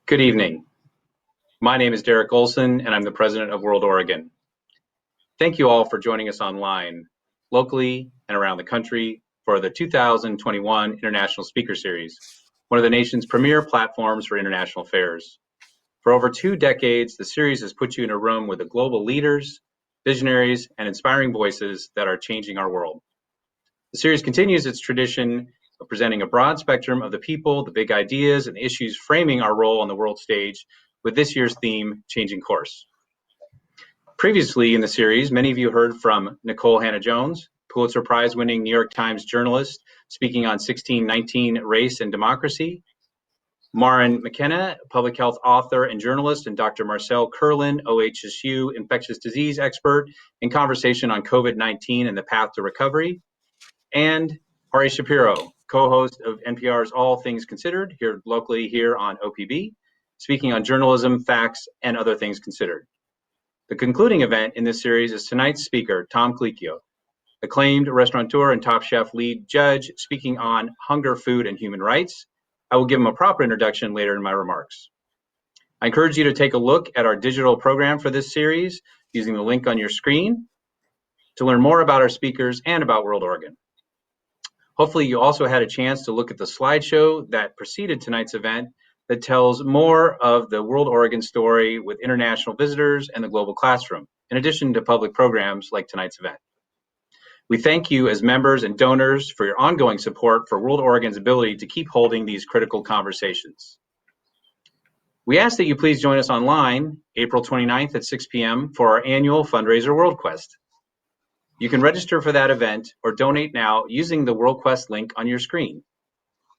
Good evening. My name is Derek Olson, and I'm the president of World Oregon. Thank you all for joining us online, locally and around the country, for the 2021 International Speaker Series, one of the nation's premier platforms for international affairs. For over 2 decades, the series has put you in a room with the global leaders, visionaries, and inspiring voices that are changing our world. The series continues its tradition of presenting a broad spectrum of the people, the big ideas, and the issues framing our role on the world stage, with this year's theme, Changing Course. Previously in the series, many of you heard from Nicole Hannah-Jones, Pulitzer Prize-winning New York Times journalist, speaking on 1619 Race and Democracy, Maren McKenna, public health author and journalist, and Dr. Marcel Kerlin, OHSU infectious disease expert, in conversation on COVID-19 and the path to recovery, and Ari Shapiro, co-host of NPR's All Things Considered, here locally here on OPB, speaking on journalism, facts, and other things considered. The concluding event in this series is tonight's speaker, Tom Colicchio, acclaimed restaurateur and Top Chef lead judge, speaking on hunger, food, and human rights. I will give him a proper introduction later in my remarks. I encourage you to take a look at our digital program for this series using the link on your screen to learn more about our speakers and about World Oregon. Hopefully you also had a chance to look at the slideshow that preceded tonight's event that tells more of the World Oregon story with international visitors and the global classroom, in addition to public programs like tonight's event. We thank you as members and donors for your ongoing support for World Oregon's ability to keep holding these critical conversations. We ask that you please join us online April 29th at 6 p.m. for our annual fundraiser World Quest. You can register for that event or donate now using the World Quest link on your screen.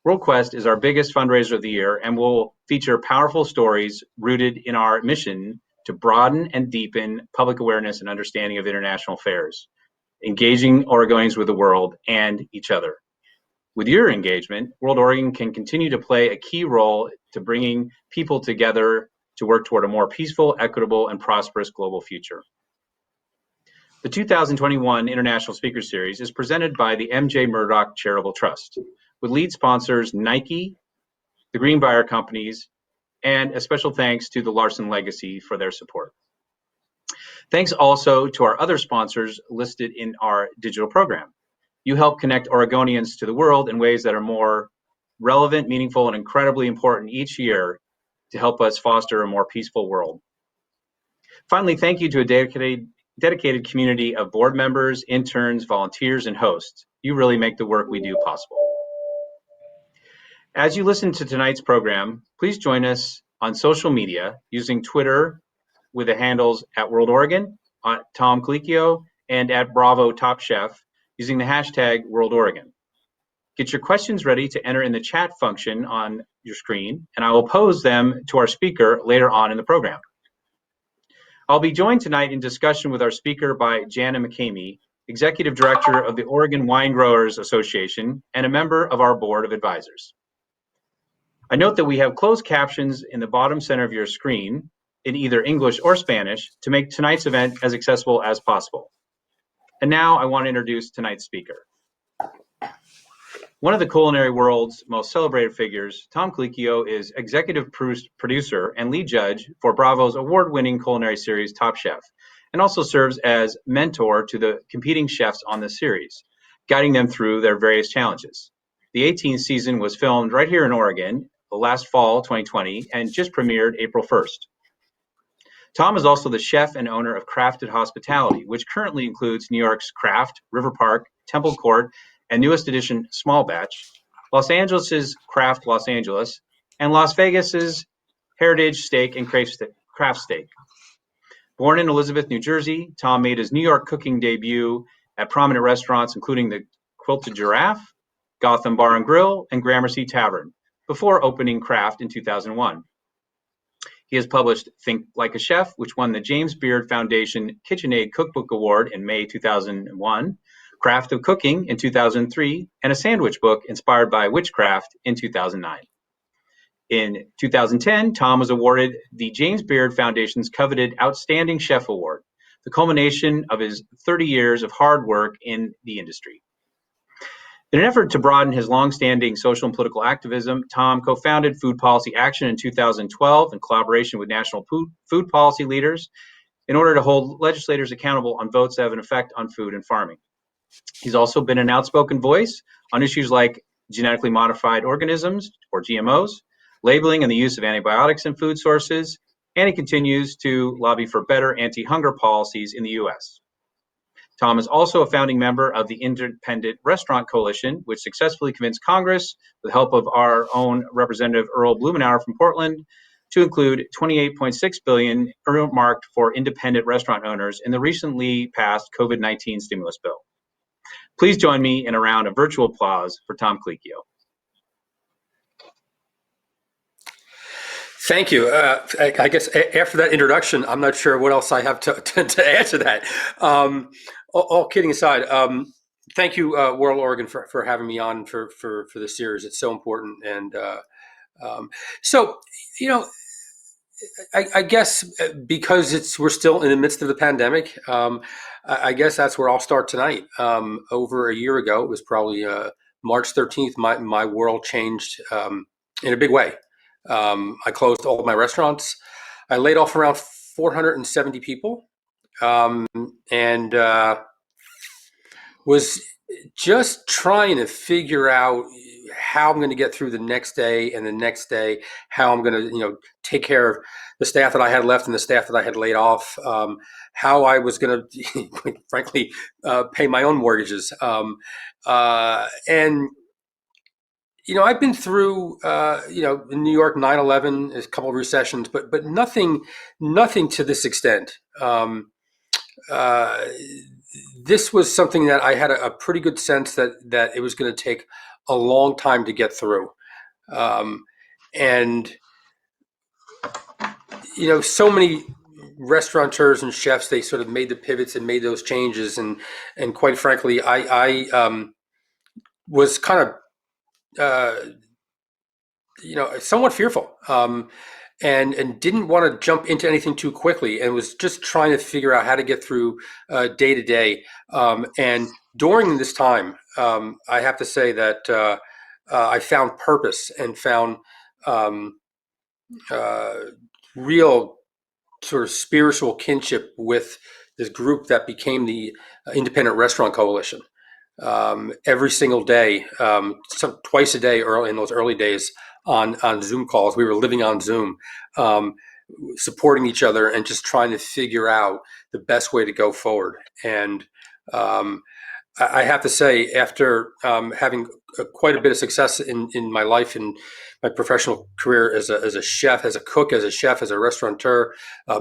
World Quest is our biggest fundraiser of the year and will feature powerful stories rooted in our mission to broaden and deepen public awareness and understanding of international affairs, engaging Oregonians with the world and each other. With your engagement, World Oregon can continue to play a key role to bringing people together to work toward a more peaceful, equitable, and prosperous global future. The 2021 International Speaker Series is presented by the M.J. Murdoch Charitable Trust, with lead sponsors Nike, the Greenbrier Companies, and a special thanks to the Larson Legacy for their support. Thanks also to our other sponsors listed in our digital program. You help connect Oregonians to the world in ways that are more relevant, meaningful, and incredibly important each year to help us foster a more peaceful world. Finally, thank you to a dedicated community of board members, interns, volunteers, and hosts. You really make the work we do possible. As you listen to tonight's program, please join us on social media using Twitter with the handles at World Oregon, Tom Colicchio, and at Bravo Top Chef using the hashtag World Oregon. Get your questions ready to enter in the chat function on your screen, and I will pose them to our speaker later on in the program. I'll be joined tonight in discussion with our speaker by Jana McCamey, Executive Director of the Oregon Wine Growers Association and a member of our Board of Advisors. I note that we have closed captions in the bottom center of your screen in either English or Spanish to make tonight's event as accessible as possible. And now I want to introduce tonight's speaker. One of the culinary world's most celebrated figures, Tom Colicchio is executive producer and lead judge for Bravo's award-winning culinary series, Top Chef, and also serves as mentor to the competing chefs on the series, guiding them through their various challenges. The 18th season was filmed right here in Oregon, last fall, 2020, and just premiered April 1st. Tom is also the chef and owner of Crafted Hospitality, which currently includes New York's Craft, River Park, Temple Court, and newest edition Small Batch, Los Angeles's Craft Los Angeles, and Las Vegas's Heritage Steak and Craft Steak. Born in Elizabeth, New Jersey, Tom made his New York cooking debut at prominent restaurants including the Quilted Giraffe, Gotham Bar and Grill, and Gramercy Tavern, before opening Craft in 2001. He has published Think Like a Chef, which won the James Beard Foundation KitchenAid Cookbook Award in May 2001, Craft of Cooking in 2003, and a sandwich book inspired by witchcraft in 2009. In 2010, Tom was awarded the James Beard Foundation's coveted Outstanding Chef Award, the culmination of his 30 years of hard work in the industry. In an effort to broaden his longstanding social and political activism, Tom co-founded Food Policy Action in 2012 in collaboration with national food policy leaders in order to hold legislators accountable on votes that have an effect on food and farming. He's also been an outspoken voice on issues like genetically modified organisms, or GMOs, labeling and the use of antibiotics in food sources, and he continues to lobby for better anti-hunger policies in the U.S. Tom is also a founding member of the Independent Restaurant Coalition, which successfully convinced Congress, with the help of our own Representative Earl Blumenauer from Portland, to include $28.6 billion earmarked for independent restaurant owners in the recently passed COVID-19 stimulus bill. Please join me in a round of virtual applause for Tom Colicchio. Thank you. I guess after that introduction, I'm not sure what else I have to add to that. All kidding aside, thank you, World Oregon, for having me on for this series. It's so important. And so, I guess because we're still in the midst of the pandemic, I guess that's where I'll start tonight. Over a year ago, it was probably March 13th, my world changed in a big way. I closed all of my restaurants. I laid off around 470 people, and was just trying to figure out how I'm going to get through the next day and the next day, how I'm going to, take care of the staff that I had left and the staff that I had laid off, how I was going to, frankly, pay my own mortgages. And I've been through, in New York, 9/11, a couple of recessions, but nothing to this extent. This was something that I had a pretty good sense that it was going to take a long time to get through. And so many restaurateurs and chefs, they sort of made the pivots and made those changes. And quite frankly, I was kind of, somewhat fearful, and didn't want to jump into anything too quickly, and was just trying to figure out how to get through day to day. And during this time, I have to say that I found purpose and found real sort of spiritual kinship with this group that became the Independent Restaurant Coalition. Every single day, twice a day, early in those early days, on Zoom calls, we were living on Zoom, supporting each other and just trying to figure out the best way to go forward. And I have to say, after having quite a bit of success in my life, in my professional career as a chef, as a cook, as a chef, as a restaurateur,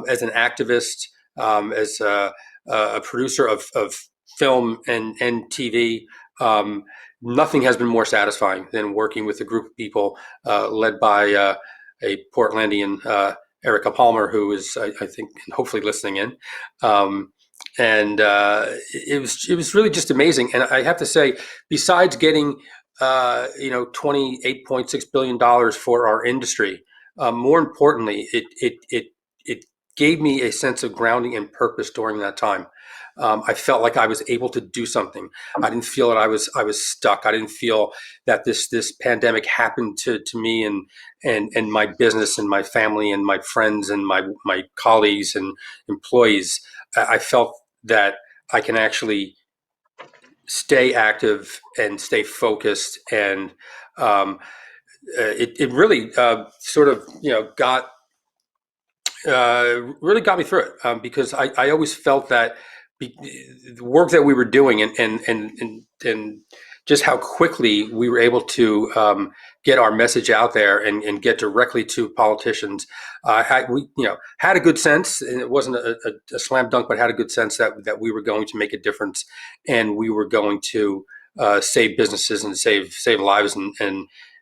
as an activist, as a producer of film and TV, nothing has been more satisfying than working with a group of people led by a Portlandian, Erica Palmer, who is, I think, hopefully listening in. And it was really just amazing. And I have to say, besides getting $28.6 billion for our industry, more importantly, it gave me a sense of grounding and purpose during that time. I felt like I was able to do something. I didn't feel that I was stuck. I didn't feel that this pandemic happened to me and my business and my family and my friends and my colleagues and employees. I felt that I can actually stay active and stay focused, and it really sort of really got me through it, because I always felt that the work that we were doing and just how quickly we were able to get our message out there and get directly to politicians. We had a good sense, and it wasn't a slam dunk, but had a good sense that we were going to make a difference, and we were going to save businesses and save lives,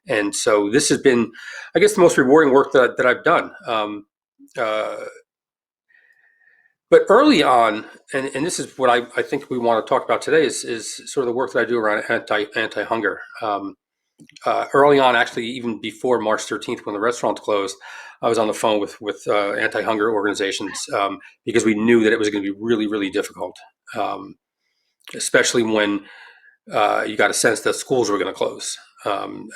and so this has been, I guess, the most rewarding work that I've done. But early on, and this is what I think we want to talk about today, is sort of the work that I do around anti-hunger. Early on, actually, even before March 13th, when the restaurants closed, I was on the phone with anti-hunger organizations, because we knew that it was going to be really, really difficult, especially when you got a sense that schools were going to close.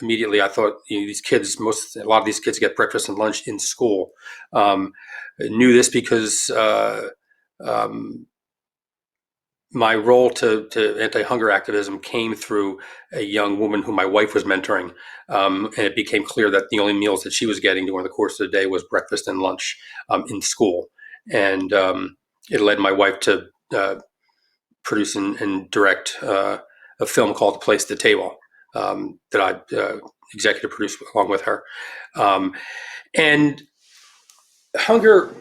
Immediately, I thought, these kids, a lot of these kids get breakfast and lunch in school. Knew this because um, my role to anti-hunger activism came through a young woman who my wife was mentoring, and it became clear that the only meals that she was getting during the course of the day was breakfast and lunch in school, and it led my wife to produce and direct a film called "The Place at the Table" that I executive produced along with her, and hunger.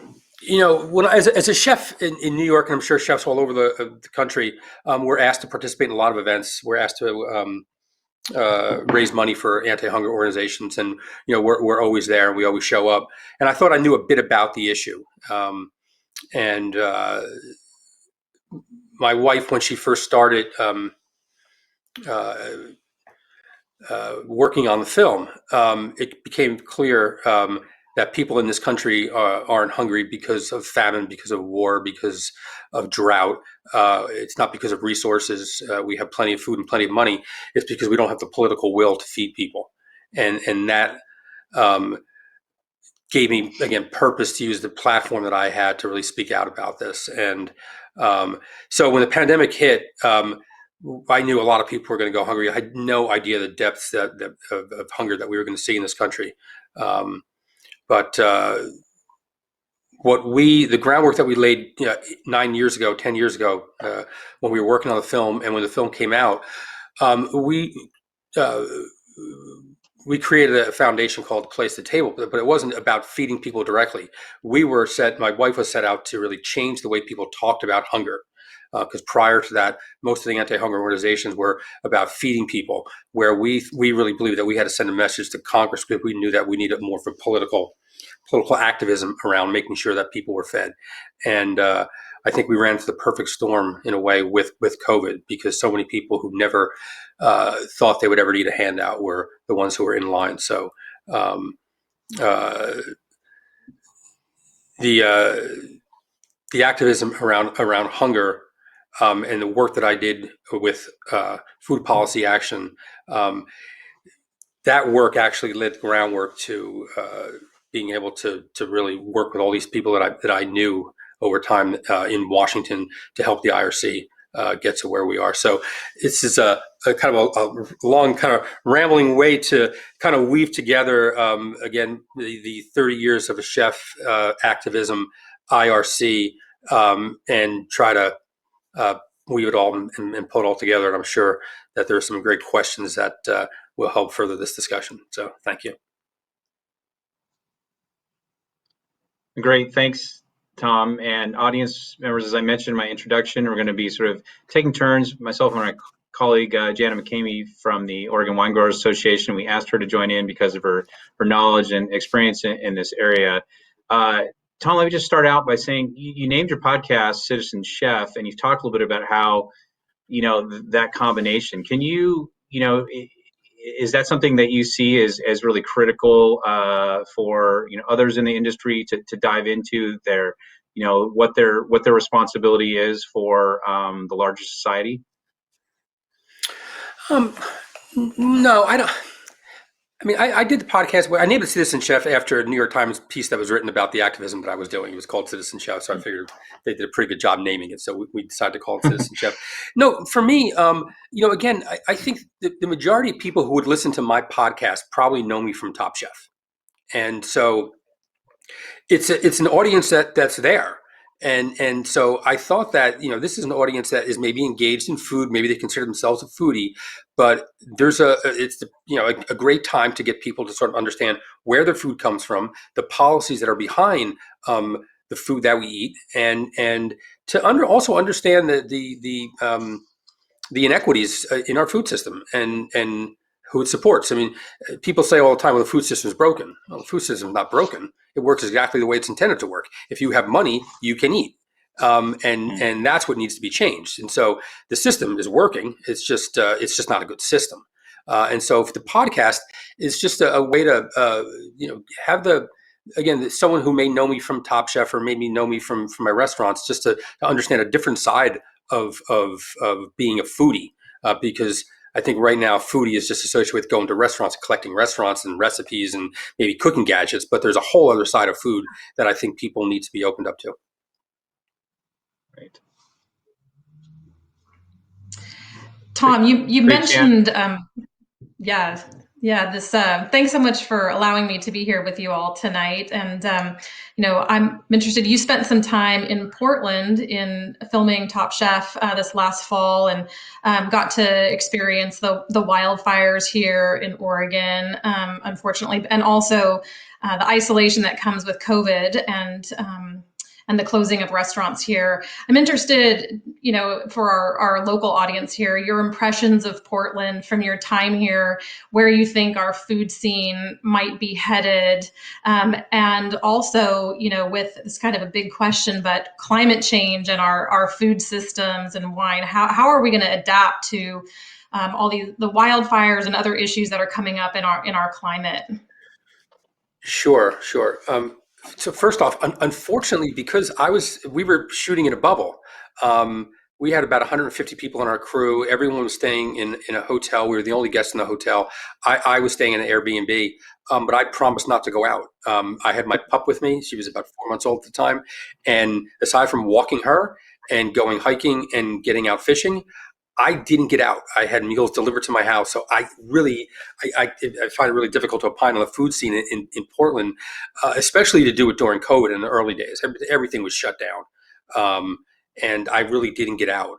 When as a chef in New York, and I'm sure chefs all over the country, we're asked to participate in a lot of events. We're asked to raise money for anti-hunger organizations, and we're always there, and we always show up. And I thought I knew a bit about the issue. And my wife, when she first started uh, working on the film, it became clear that people in this country aren't hungry because of famine, because of war, because of drought. It's not because of resources. We have plenty of food and plenty of money. It's because we don't have the political will to feed people, and that um, gave me, again, purpose to use the platform that I had to really speak out about this. And so when the pandemic hit, I knew a lot of people were going to go hungry. I had no idea the depths of hunger that we were going to see in this country. But the groundwork that we laid 9 years ago, 10 years ago, when we were working on the film, and when the film came out, we uh, we created a foundation called Place at the Table, but it wasn't about feeding people directly. My wife was set out to really change the way people talked about hunger. Because prior to that, most of the anti-hunger organizations were about feeding people, where we really believed that we had to send a message to Congress, because we knew that we needed more for political activism around making sure that people were fed. And I think we ran into the perfect storm in a way with COVID, because so many people who never thought they would ever need a handout were the ones who were in line. So um, uh, the the activism around hunger, and the work that I did with food policy action, um, that work actually laid the groundwork to being able to really work with all these people that I knew over time in Washington to help the IRC get to where we are. So this is a kind of a long, kind of rambling way to kind of weave together, again, the 30 years of a chef activism, IRC, and try to weave it all and pull it all together. And I'm sure that there are some great questions that will help further this discussion. So thank you. Great, thanks, Tom. And audience members, as I mentioned in my introduction, we're going to be sort of taking turns. Myself and my colleague, Jana McCamey from the Oregon Wine Growers Association, we asked her to join in because of her knowledge and experience in this area. Tom, let me just start out by saying you named your podcast Citizen Chef, and you've talked a little bit about how, that combination. Can you, is that something that you see as really critical for others in the industry to dive into their what their responsibility is for the larger society? No, I don't. I mean, I did the podcast where I named it Citizen Chef after a New York Times piece that was written about the activism that I was doing. It was called Citizen Chef, so I figured they did a pretty good job naming it. So we decided to call it Citizen Chef. No, for me, again, I think the majority of people who would listen to my podcast probably know me from Top Chef, and so it's an audience that's there. And so I thought that this is an audience that is maybe engaged in food, maybe they consider themselves a foodie, but it's a great time to get people to sort of understand where their food comes from, the policies that are behind the food that we eat, and to also understand the inequities in our food system and who it supports. I mean, people say all the time, well, the food system is broken. Well, the food system is not broken. It works exactly the way it's intended to work. If you have money, you can eat. And that's what needs to be changed. And so the system is working. It's just not a good system. And so if the podcast is just a way to have someone who may know me from Top Chef or maybe know me from my restaurants, just to understand a different side of being a foodie. because I think right now foodie is just associated with going to restaurants, collecting restaurants and recipes and maybe cooking gadgets. But there's a whole other side of food that I think people need to be opened up to. Right. Tom, you Great chance. mentioned yeah, yeah. This thanks so much for allowing me to be here with you all tonight. And I'm interested. You spent some time in Portland in filming Top Chef this last fall, and got to experience the wildfires here in Oregon, unfortunately, and also the isolation that comes with COVID and the closing of restaurants here. I'm interested, for our local audience here, your impressions of Portland from your time here, where you think our food scene might be headed. And also, with this kind of a big question, but climate change and our food systems and wine, how are we going to adapt to all the wildfires and other issues that are coming up in our climate? Sure, sure. So first off, unfortunately, because we were shooting in a bubble. We had about 150 people on our crew. Everyone was staying in a hotel. We were the only guests in the hotel. I was staying in an Airbnb, but I promised not to go out. I had my pup with me. She was about 4 months old at the time. And aside from walking her and going hiking and getting out fishing, I didn't get out. I had meals delivered to my house. So I find it really difficult to opine on the food scene in Portland, especially to do it during COVID in the early days. Everything was shut down. And I really didn't get out,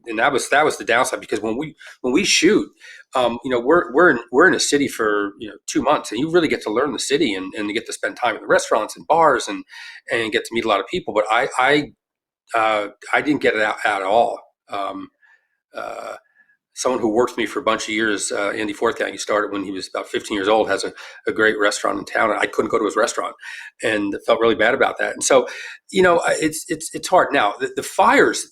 and that was the downside, because when we shoot, we're in a city for 2 months, and you really get to learn the city and you get to spend time in the restaurants and bars and get to meet a lot of people. But I didn't get it out at all. Someone who worked for me for a bunch of years, Andy Forthgang, he started when he was about 15 years old, has a great restaurant in town, and I couldn't go to his restaurant, and felt really bad about that. And so, it's hard. Now, the fires,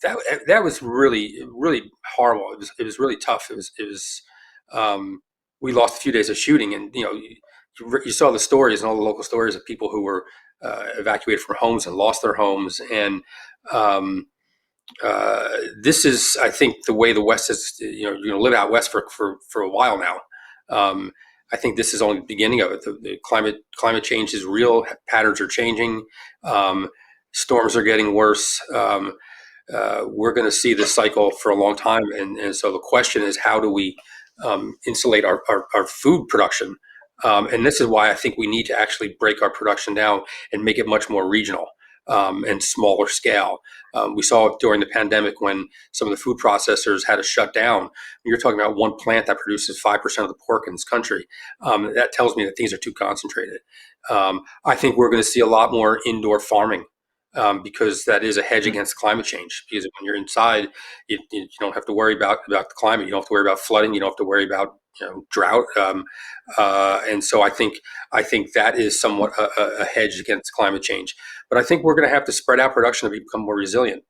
that was really, really horrible. It was really tough. It was we lost a few days of shooting, and you saw the stories and all the local stories of people who were evacuated from homes and lost their homes. And this is, I think, the way the West is. You're going to live out West for a while now. I think this is only the beginning of it. The climate change is real. Patterns are changing. Storms are getting worse. We're going to see this cycle for a long time, and so the question is, how do we insulate our food production? And this is why I think we need to actually break our production down and make it much more regional. And smaller scale. We saw it during the pandemic when some of the food processors had to shut down. You're talking about one plant that produces 5% of the pork in this country. That tells me that things are too concentrated. I think we're going to see a lot more indoor farming, because that is a hedge against climate change. Because when you're inside, you don't have to worry about the climate. You don't have to worry about flooding. You don't have to worry about drought. And so I think that is somewhat a hedge against climate change. But I think we're going to have to spread out production to become more resilient.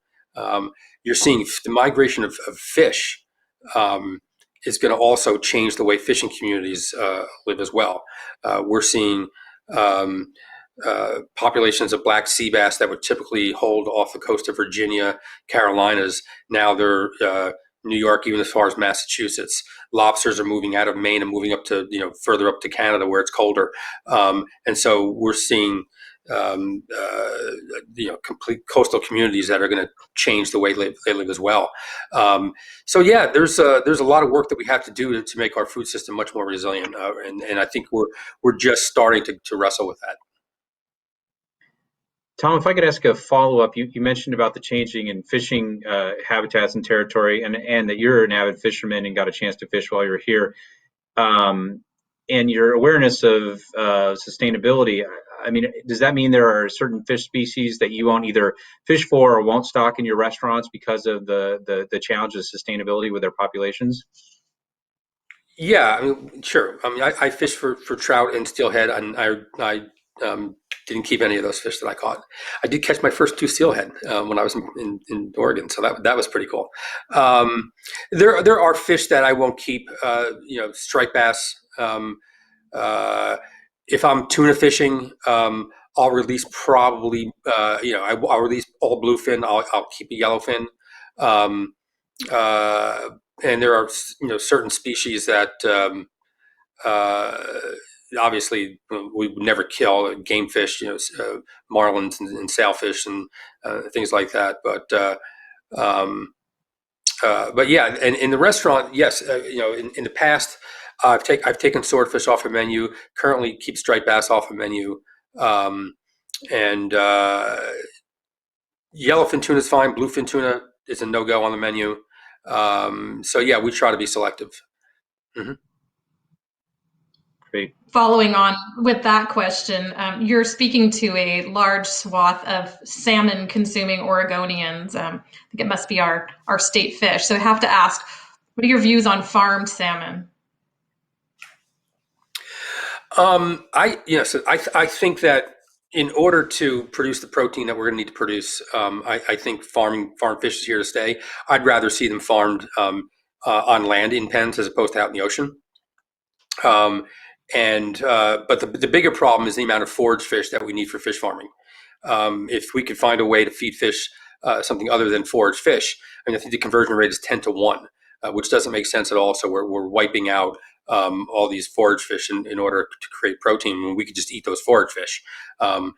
You're seeing the migration of fish is going to also change the way fishing communities live as well. We're seeing populations of black sea bass that would typically hold off the coast of Virginia, Carolinas. Now they're New York, even as far as Massachusetts. Lobsters are moving out of Maine and moving up to further up to Canada where it's colder. And so we're seeing complete coastal communities that are going to change the way they live as well. So yeah, there's a lot of work that we have to do to make our food system much more resilient, and I think we're just starting to wrestle with that. Tom, if I could ask a follow-up, you mentioned about the changing in fishing habitats and territory, and that you're an avid fisherman and got a chance to fish while you were here, and your awareness of sustainability. I mean, does that mean there are certain fish species that you won't either fish for or won't stock in your restaurants because of the challenge of sustainability with their populations? Yeah, I mean, sure. I mean, I fish for trout and steelhead, and I didn't keep any of those fish that I caught. I did catch my first 2 steelhead when I was in Oregon, so that was pretty cool. There are fish that I won't keep. Striped bass. If I'm tuna fishing, I'll release probably. I'll release all bluefin. I'll keep a yellowfin. and there are certain species that obviously we would never kill, game fish, marlins and sailfish and things like that. But yeah, and in the restaurant, yes, in the past, I've taken swordfish off a menu. Currently, keep striped bass off a menu, and yellowfin tuna is fine. Bluefin tuna is a no-go on the menu. So yeah, we try to be selective. Mm-hmm. Great. Following on with that question, you're speaking to a large swath of salmon-consuming Oregonians. I think it must be our state fish. So I have to ask, what are your views on farmed salmon? I think that in order to produce the protein that we're going to need to produce, I think farm fish is here to stay. I'd rather see them farmed on land in pens as opposed to out in the ocean. But the bigger problem is the amount of forage fish that we need for fish farming. If we could find a way to feed fish something other than forage fish, I think the conversion rate is 10-1, which doesn't make sense at all. So we're wiping out all these forage fish in order to create protein when we could just eat those forage fish. I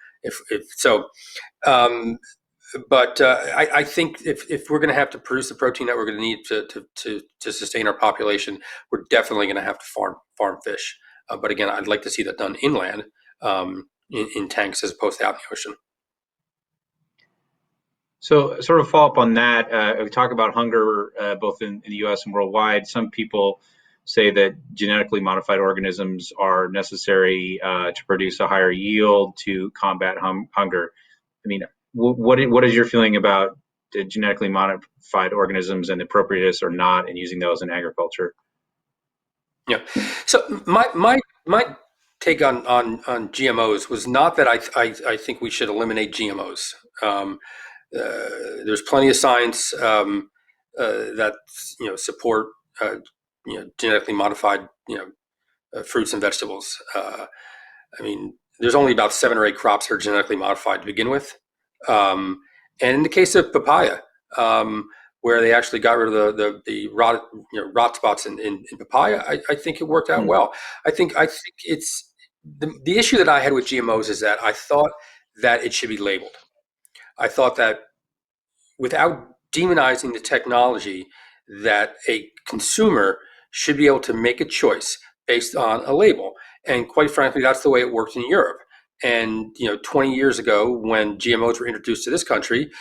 think if we're going to have to produce the protein that we're going to need to sustain our population, we're definitely going to have to farm fish. But again, I'd like to see that done inland in tanks as opposed to out in the ocean. So sort of follow up on that, we talk about hunger both in the US and worldwide. Some people say that genetically modified organisms are necessary to produce a higher yield to combat hunger. I mean, what is your feeling about the genetically modified organisms and the appropriateness or not in using those in agriculture? Yeah. So my take on GMOs was not that I think we should eliminate GMOs. There's plenty of science that support genetically modified fruits and vegetables. There's only about 7 or 8 crops that are genetically modified to begin with, and in the case of papaya, where they actually got rid of the rot spots in papaya, I think it worked out well. I think it's the issue that I had with GMOs is that I thought that it should be labeled. I thought that without demonizing the technology, that a consumer should be able to make a choice based on a label. And quite frankly, that's the way it worked in Europe. And 20 years ago, when GMOs were introduced to this country,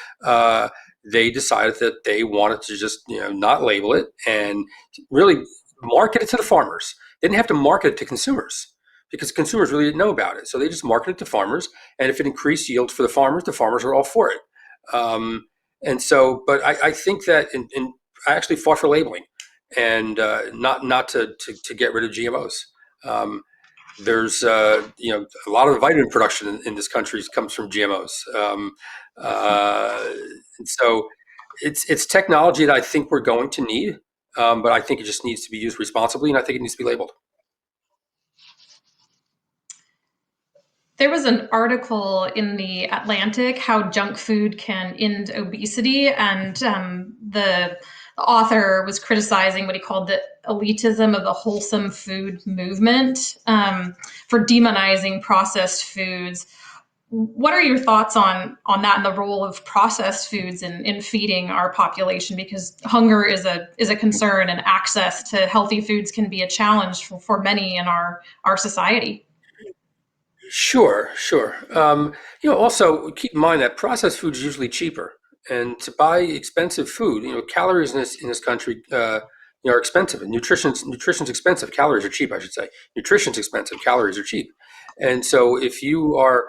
they decided that they wanted to just not label it and really market it to the farmers. They didn't have to market it to consumers because consumers really didn't know about it. So they just marketed it to farmers, and if it increased yields for the farmers are all for it. But I think that I actually fought for labeling and not to get rid of GMOs. There's a lot of the vitamin production in this country comes from GMOs. And so it's technology that I think we're going to need, but I think it just needs to be used responsibly, and I think it needs to be labeled. There was an article in the Atlantic, How Junk Food Can End Obesity, and the author was criticizing what he called the elitism of the wholesome food movement for demonizing processed foods. What are your thoughts on that and the role of processed foods in feeding our population? Because hunger is a concern, and access to healthy foods can be a challenge for many in our society. Sure. Also keep in mind that processed food is usually cheaper, and to buy expensive food, calories in this country, are expensive, and nutrition's expensive. Calories are cheap, I should say. Nutrition's expensive. Calories are cheap, and so if you are,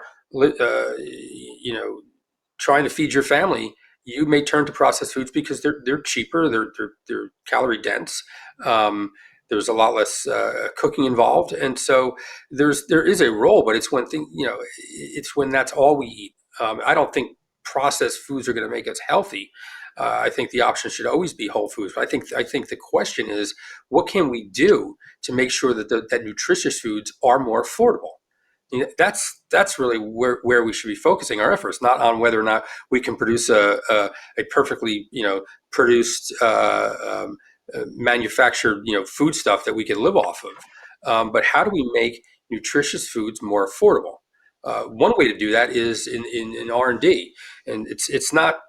trying to feed your family, you may turn to processed foods because they're cheaper. They're calorie dense. There's a lot less cooking involved, and so there is a role, but it's it's when that's all we eat. I don't think processed foods are going to make us healthy. I think the option should always be whole foods. But I think the question is, what can we do to make sure that nutritious foods are more affordable? That's really where we should be focusing our efforts, not on whether or not we can produce a perfectly produced, manufactured, food stuff that we could live off of. But how do we make nutritious foods more affordable? One way to do that is in R&D, and it's not.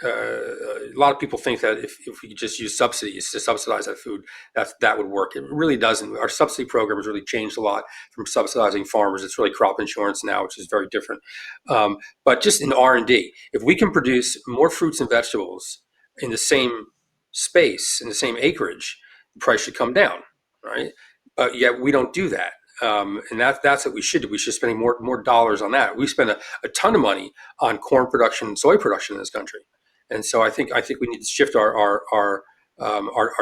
A lot of people think that if we could just use subsidies to subsidize that food, that would work. It really doesn't. Our subsidy program has really changed a lot from subsidizing farmers. It's really crop insurance now, which is very different. But just in R&D, if we can produce more fruits and vegetables in the same space, in the same acreage, the price should come down, right? But yet we don't do that. And that's what we should do. We should spend more dollars on that. We spend a ton of money on corn production and soy production in this country. And so I think we need to shift our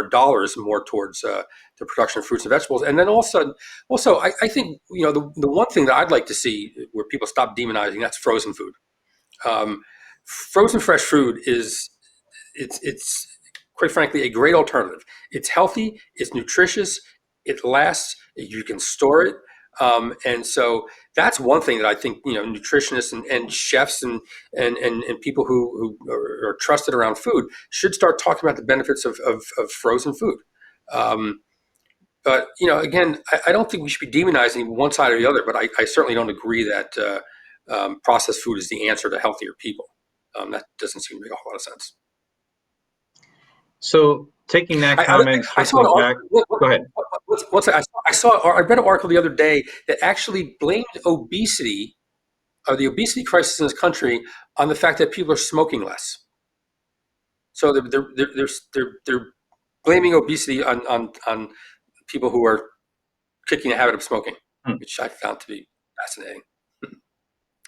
dollars more towards the production of fruits and vegetables. And then also I think the one thing that I'd like to see where people stop demonizing, that's frozen food. Frozen fresh food it's quite frankly a great alternative. It's healthy, it's nutritious, it lasts, you can store it. And so that's one thing that I think nutritionists and chefs and people who are trusted around food should start talking about the benefits of frozen food. But again, I don't think we should be demonizing one side or the other. But I certainly don't agree that processed food is the answer to healthier people. That doesn't seem to make a whole lot of sense. So taking that comment, I saw an back. Go ahead. I read an article the other day that actually blamed obesity, or the obesity crisis in this country, on the fact that people are smoking less. So they're blaming obesity on people who are kicking the habit of smoking, which I found to be fascinating.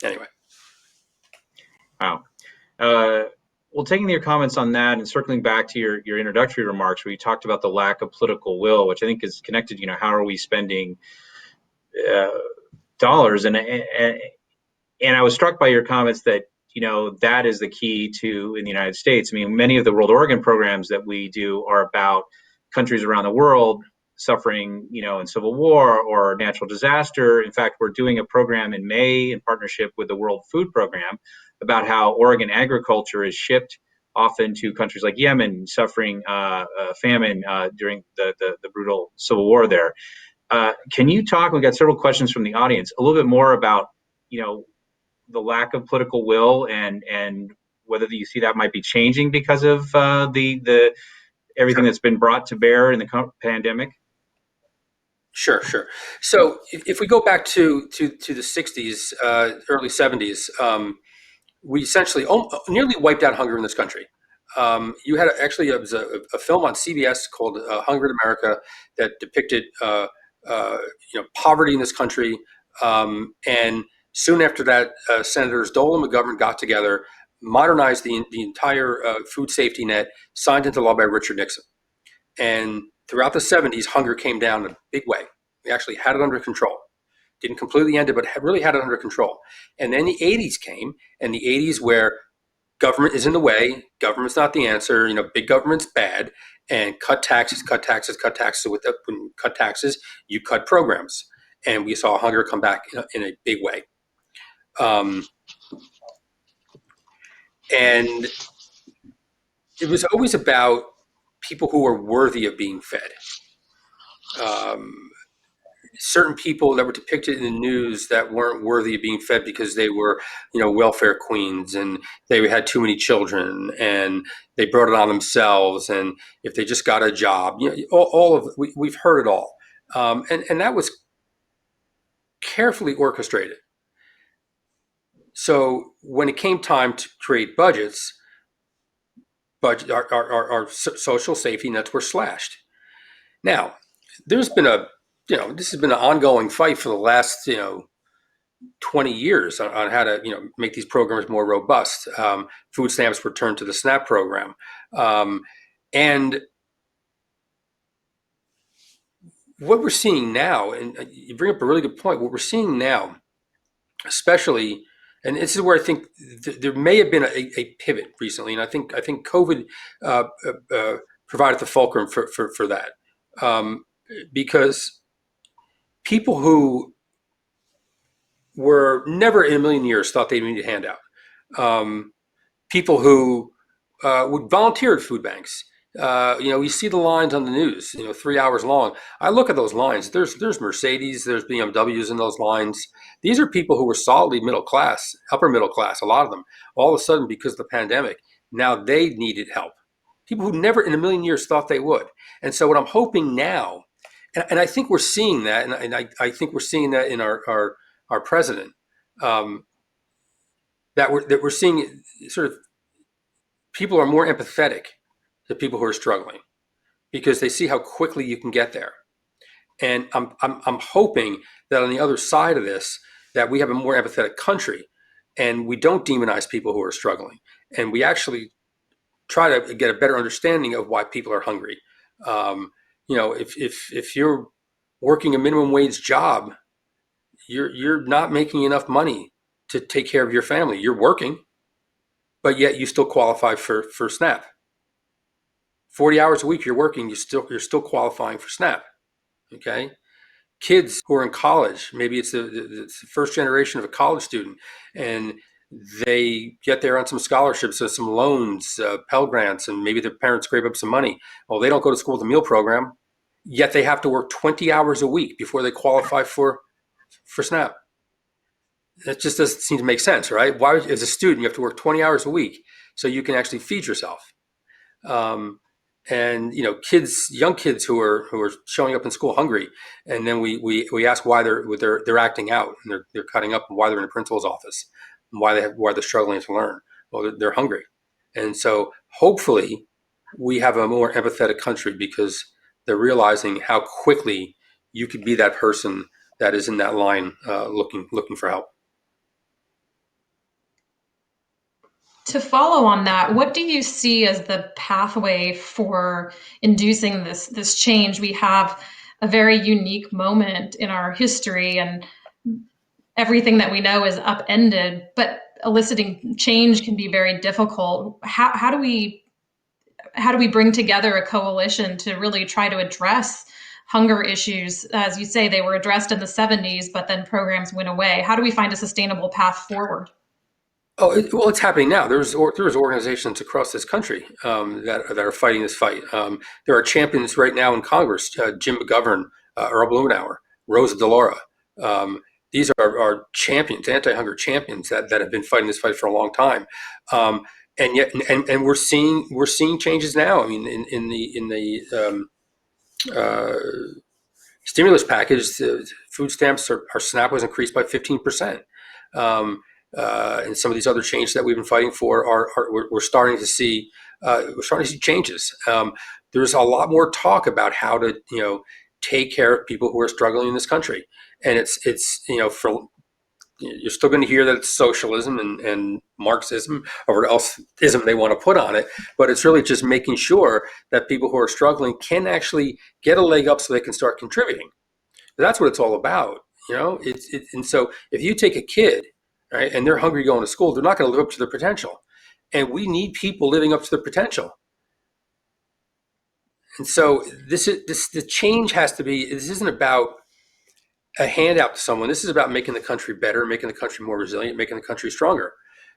Anyway. Wow. Well, taking your comments on that and circling back to your introductory remarks, where you talked about the lack of political will, which I think is connected, how are we spending dollars? And I was struck by your comments that, that is the key to in the United States. I mean, many of the World Oregon programs that we do are about countries around the world suffering, in civil war or natural disaster. In fact, we're doing a program in May in partnership with the World Food Program about how Oregon agriculture is shipped often to countries like Yemen, suffering famine during the brutal civil war there. Can you talk? We've got several questions from the audience. A little bit more about, the lack of political will and whether you see that might be changing because of the everything that's been brought to bear in the pandemic. Sure. So if we go back to the 60s, early 70s, we essentially nearly wiped out hunger in this country. You had it was a film on CBS called Hunger in America that depicted poverty in this country. And soon after that, Senators Dole and McGovern got together, modernized the entire food safety net, signed into law by Richard Nixon. And throughout the 70s, hunger came down in a big way. We actually had it under control. Didn't completely end it, but really had it under control. And then the 80s came, and the 80s where government is in the way, government's not the answer, big government's bad, and cut taxes. When you cut taxes, you cut programs. And we saw hunger come back in a big way. And it was always about people who are worthy of being fed. Certain people that were depicted in the news that weren't worthy of being fed because they were, welfare queens and they had too many children and they brought it on themselves. And if they just got a job, we've heard it all. And that was carefully orchestrated. So when it came time to create budgets, our social safety nets were slashed. Now, there's been this has been an ongoing fight for the last, 20 years on how to, make these programs more robust. Food stamps were turned to the SNAP program. And what we're seeing now, and you bring up a really good point, what we're seeing now, especially, and this is where I think there may have been a pivot recently, and I think COVID provided the fulcrum for that. Because people who were never in a million years thought they needed a handout. People who would volunteer at food banks. You see the lines on the news, 3 hours long. I look at those lines. There's Mercedes, there's BMWs in those lines. These are people who were solidly middle class, upper middle class, a lot of them. All of a sudden, because of the pandemic, now they needed help. People who never in a million years thought they would. And so what I'm hoping now, and I think we're seeing that, and I think we're seeing that in our president, that we're seeing sort of people are more empathetic to people who are struggling because they see how quickly you can get there. And I'm hoping that on the other side of this, that we have a more empathetic country and we don't demonize people who are struggling. And we actually try to get a better understanding of why people are hungry. If you're working a minimum wage job, you're not making enough money to take care of your family. You're working, but yet you still qualify for SNAP. 40 hours a week you're working, you're still qualifying for SNAP. Okay. Kids who are in college, maybe it's the first generation of a college student, and they get there on some scholarships, so some loans, Pell Grants, and maybe their parents scrape up some money. Well, they don't go to school with a meal program, yet they have to work 20 hours a week before they qualify for SNAP. That just doesn't seem to make sense, right? Why, as a student, you have to work 20 hours a week so you can actually feed yourself? And young kids who are showing up in school hungry, and then we ask why they're acting out and they're cutting up, and why they're in the principal's office, and why they're struggling to learn. Well, they're hungry, and so hopefully we have a more empathetic country because they're realizing how quickly you could be that person that is in that line looking for help. To follow on that, what do you see as the pathway for inducing this change? We have a very unique moment in our history, and everything that we know is upended, but eliciting change can be very difficult. How do we bring together a coalition to really try to address hunger issues? As you say, they were addressed in the 70s, but then programs went away. How do we find a sustainable path forward? Oh, it's happening now. There's organizations across this country that are fighting this fight. There are champions right now in Congress: Jim McGovern, Earl Blumenauer, Rosa DeLauro. These are champions, anti-hunger champions that have been fighting this fight for a long time. And yet, and we're seeing changes now. I mean, in the stimulus package, food stamps, our SNAP was increased by 15%. And some of these other changes that we've been fighting for we're starting to see changes. There's a lot more talk about how to take care of people who are struggling in this country, and you're still going to hear that it's socialism and Marxism or what else ism they want to put on it, but it's really just making sure that people who are struggling can actually get a leg up so they can start contributing. That's what it's all about, And so if you take a kid, right, and they're hungry going to school, they're not going to live up to their potential. And we need people living up to their potential. And so the change has to be, this isn't about a handout to someone. This is about making the country better, making the country more resilient, making the country stronger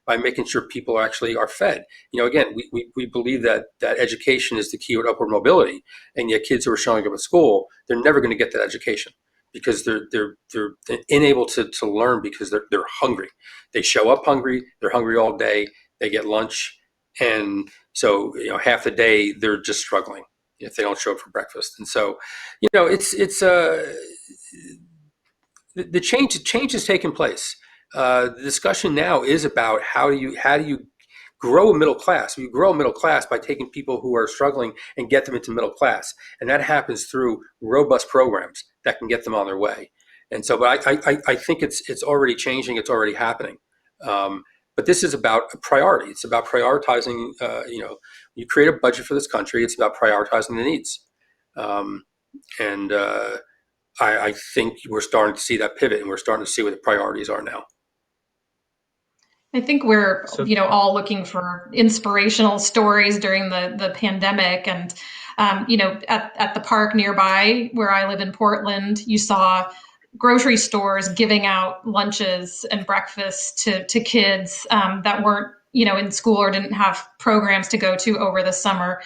by making sure people actually are fed. Again, we believe that education is the key to upward mobility. And yet kids who are showing up at school, they're never going to get that education, because they're unable to learn because they're hungry. They show up hungry. They're hungry all day. They get lunch, and so half the day they're just struggling if they don't show up for breakfast. And so it's the change has taken place. The discussion now is about how do you grow a middle class. You grow a middle class by taking people who are struggling and get them into middle class, and that happens through robust programs that can get them on their way. And so, but I think it's already changing. It's already happening. But this is about a priority. It's about prioritizing. You create a budget for this country. It's about prioritizing the needs. I think we're starting to see that pivot, and we're starting to see what the priorities are now. I think we're, all looking for inspirational stories during the pandemic. And, at the park nearby where I live in Portland, you saw grocery stores giving out lunches and breakfasts to kids that weren't, in school or didn't have programs to go to over the summer.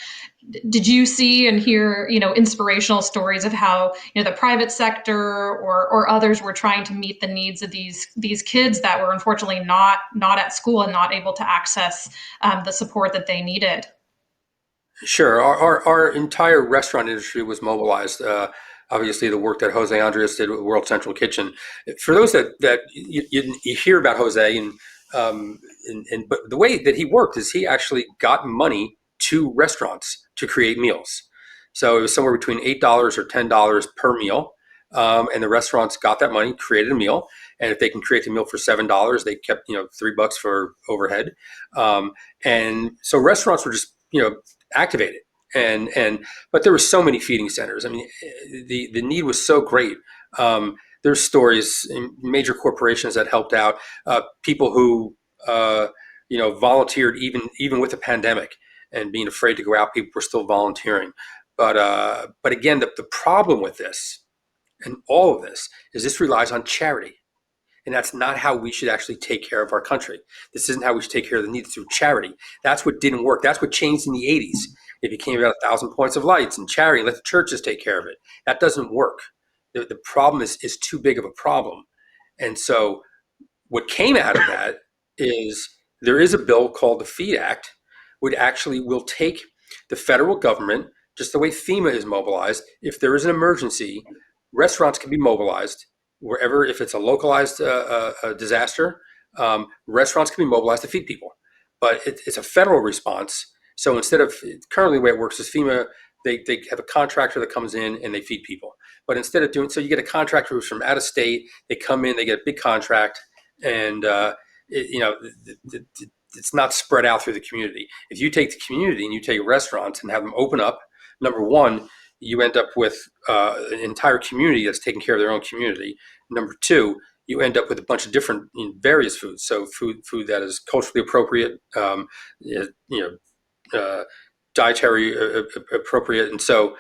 Did you see and hear, inspirational stories of how, the private sector or others were trying to meet the needs of these kids that were unfortunately not at school and not able to access the support that they needed? Sure. Our entire restaurant industry was mobilized. Obviously, the work that Jose Andres did with World Central Kitchen. For those that you hear about Jose, but the way that he worked is he actually got money to restaurants to create meals. So it was somewhere between $8 or $10 per meal, and the restaurants got that money, created a meal, and if they can create the meal for $7, they kept $3 for overhead, and so restaurants were just activated. But there were so many feeding centers. I mean, the need was so great. There's stories in major corporations that helped out, people who volunteered even with the pandemic and being afraid to go out. People were still volunteering. But again, the problem with this and all of this relies on charity. And that's not how we should actually take care of our country. This isn't how we should take care of the needs, through charity. That's what didn't work. That's what changed in the 80s. It became about 1,000 points of lights and charity. Let the churches take care of it. That doesn't work. The problem is too big of a problem. And so what came out of that is there is a bill called the FEED Act, which actually will take the federal government, just the way FEMA is mobilized. If there is an emergency, restaurants can be mobilized wherever. If it's a localized disaster, restaurants can be mobilized to feed people. But it's a federal response. So instead of, currently the way it works is FEMA, they have a contractor that comes in and they feed people. But instead of doing so, you get a contractor who's from out of state. They come in, they get a big contract, and it's not spread out through the community. If you take the community and you take restaurants and have them open up, number one, you end up with an entire community that's taking care of their own community. Number two, you end up with a bunch of different various foods. So food that is culturally appropriate, dietary appropriate, and so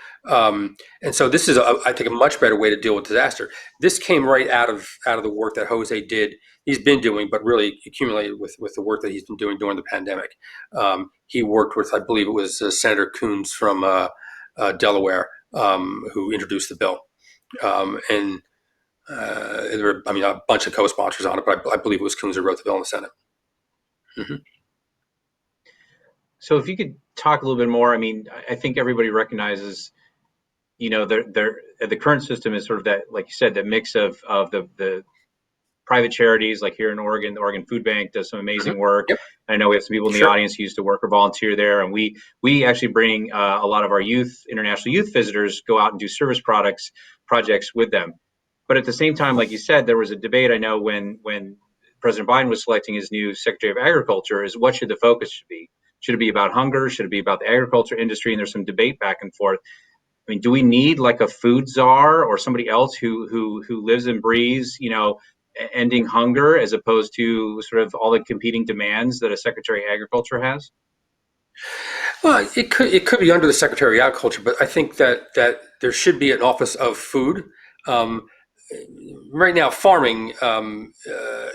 this is I think a much better way to deal with disaster. This came right out of the work that Jose did. He's been doing, but really accumulated with the work that he's been doing during the pandemic. He worked with, I believe it was Senator Coons from Delaware, who introduced the bill, and there were, a bunch of co-sponsors on it, but I believe it was Coons who wrote the bill in the Senate. Mm-hmm. So if you could talk a little bit more, I think everybody recognizes, the current system is sort of that, like you said, that mix of the private charities, like here in Oregon, the Oregon Food Bank does some amazing work. Yep. I know we have some people in the audience who used to work or volunteer there, and we actually bring a lot of our international youth visitors, go out and do service projects with them. But at the same time, like you said, there was a debate, I know, when President Biden was selecting his new Secretary of Agriculture, is what should the focus be? Should it be about hunger? Should it be about the agriculture industry? And there's some debate back and forth. Do we need like a food czar or somebody else who lives and breathes, ending hunger, as opposed to sort of all the competing demands that a Secretary of Agriculture has? Well, it could be under the Secretary of Agriculture, but I think that there should be an Office of Food. Right now, farming,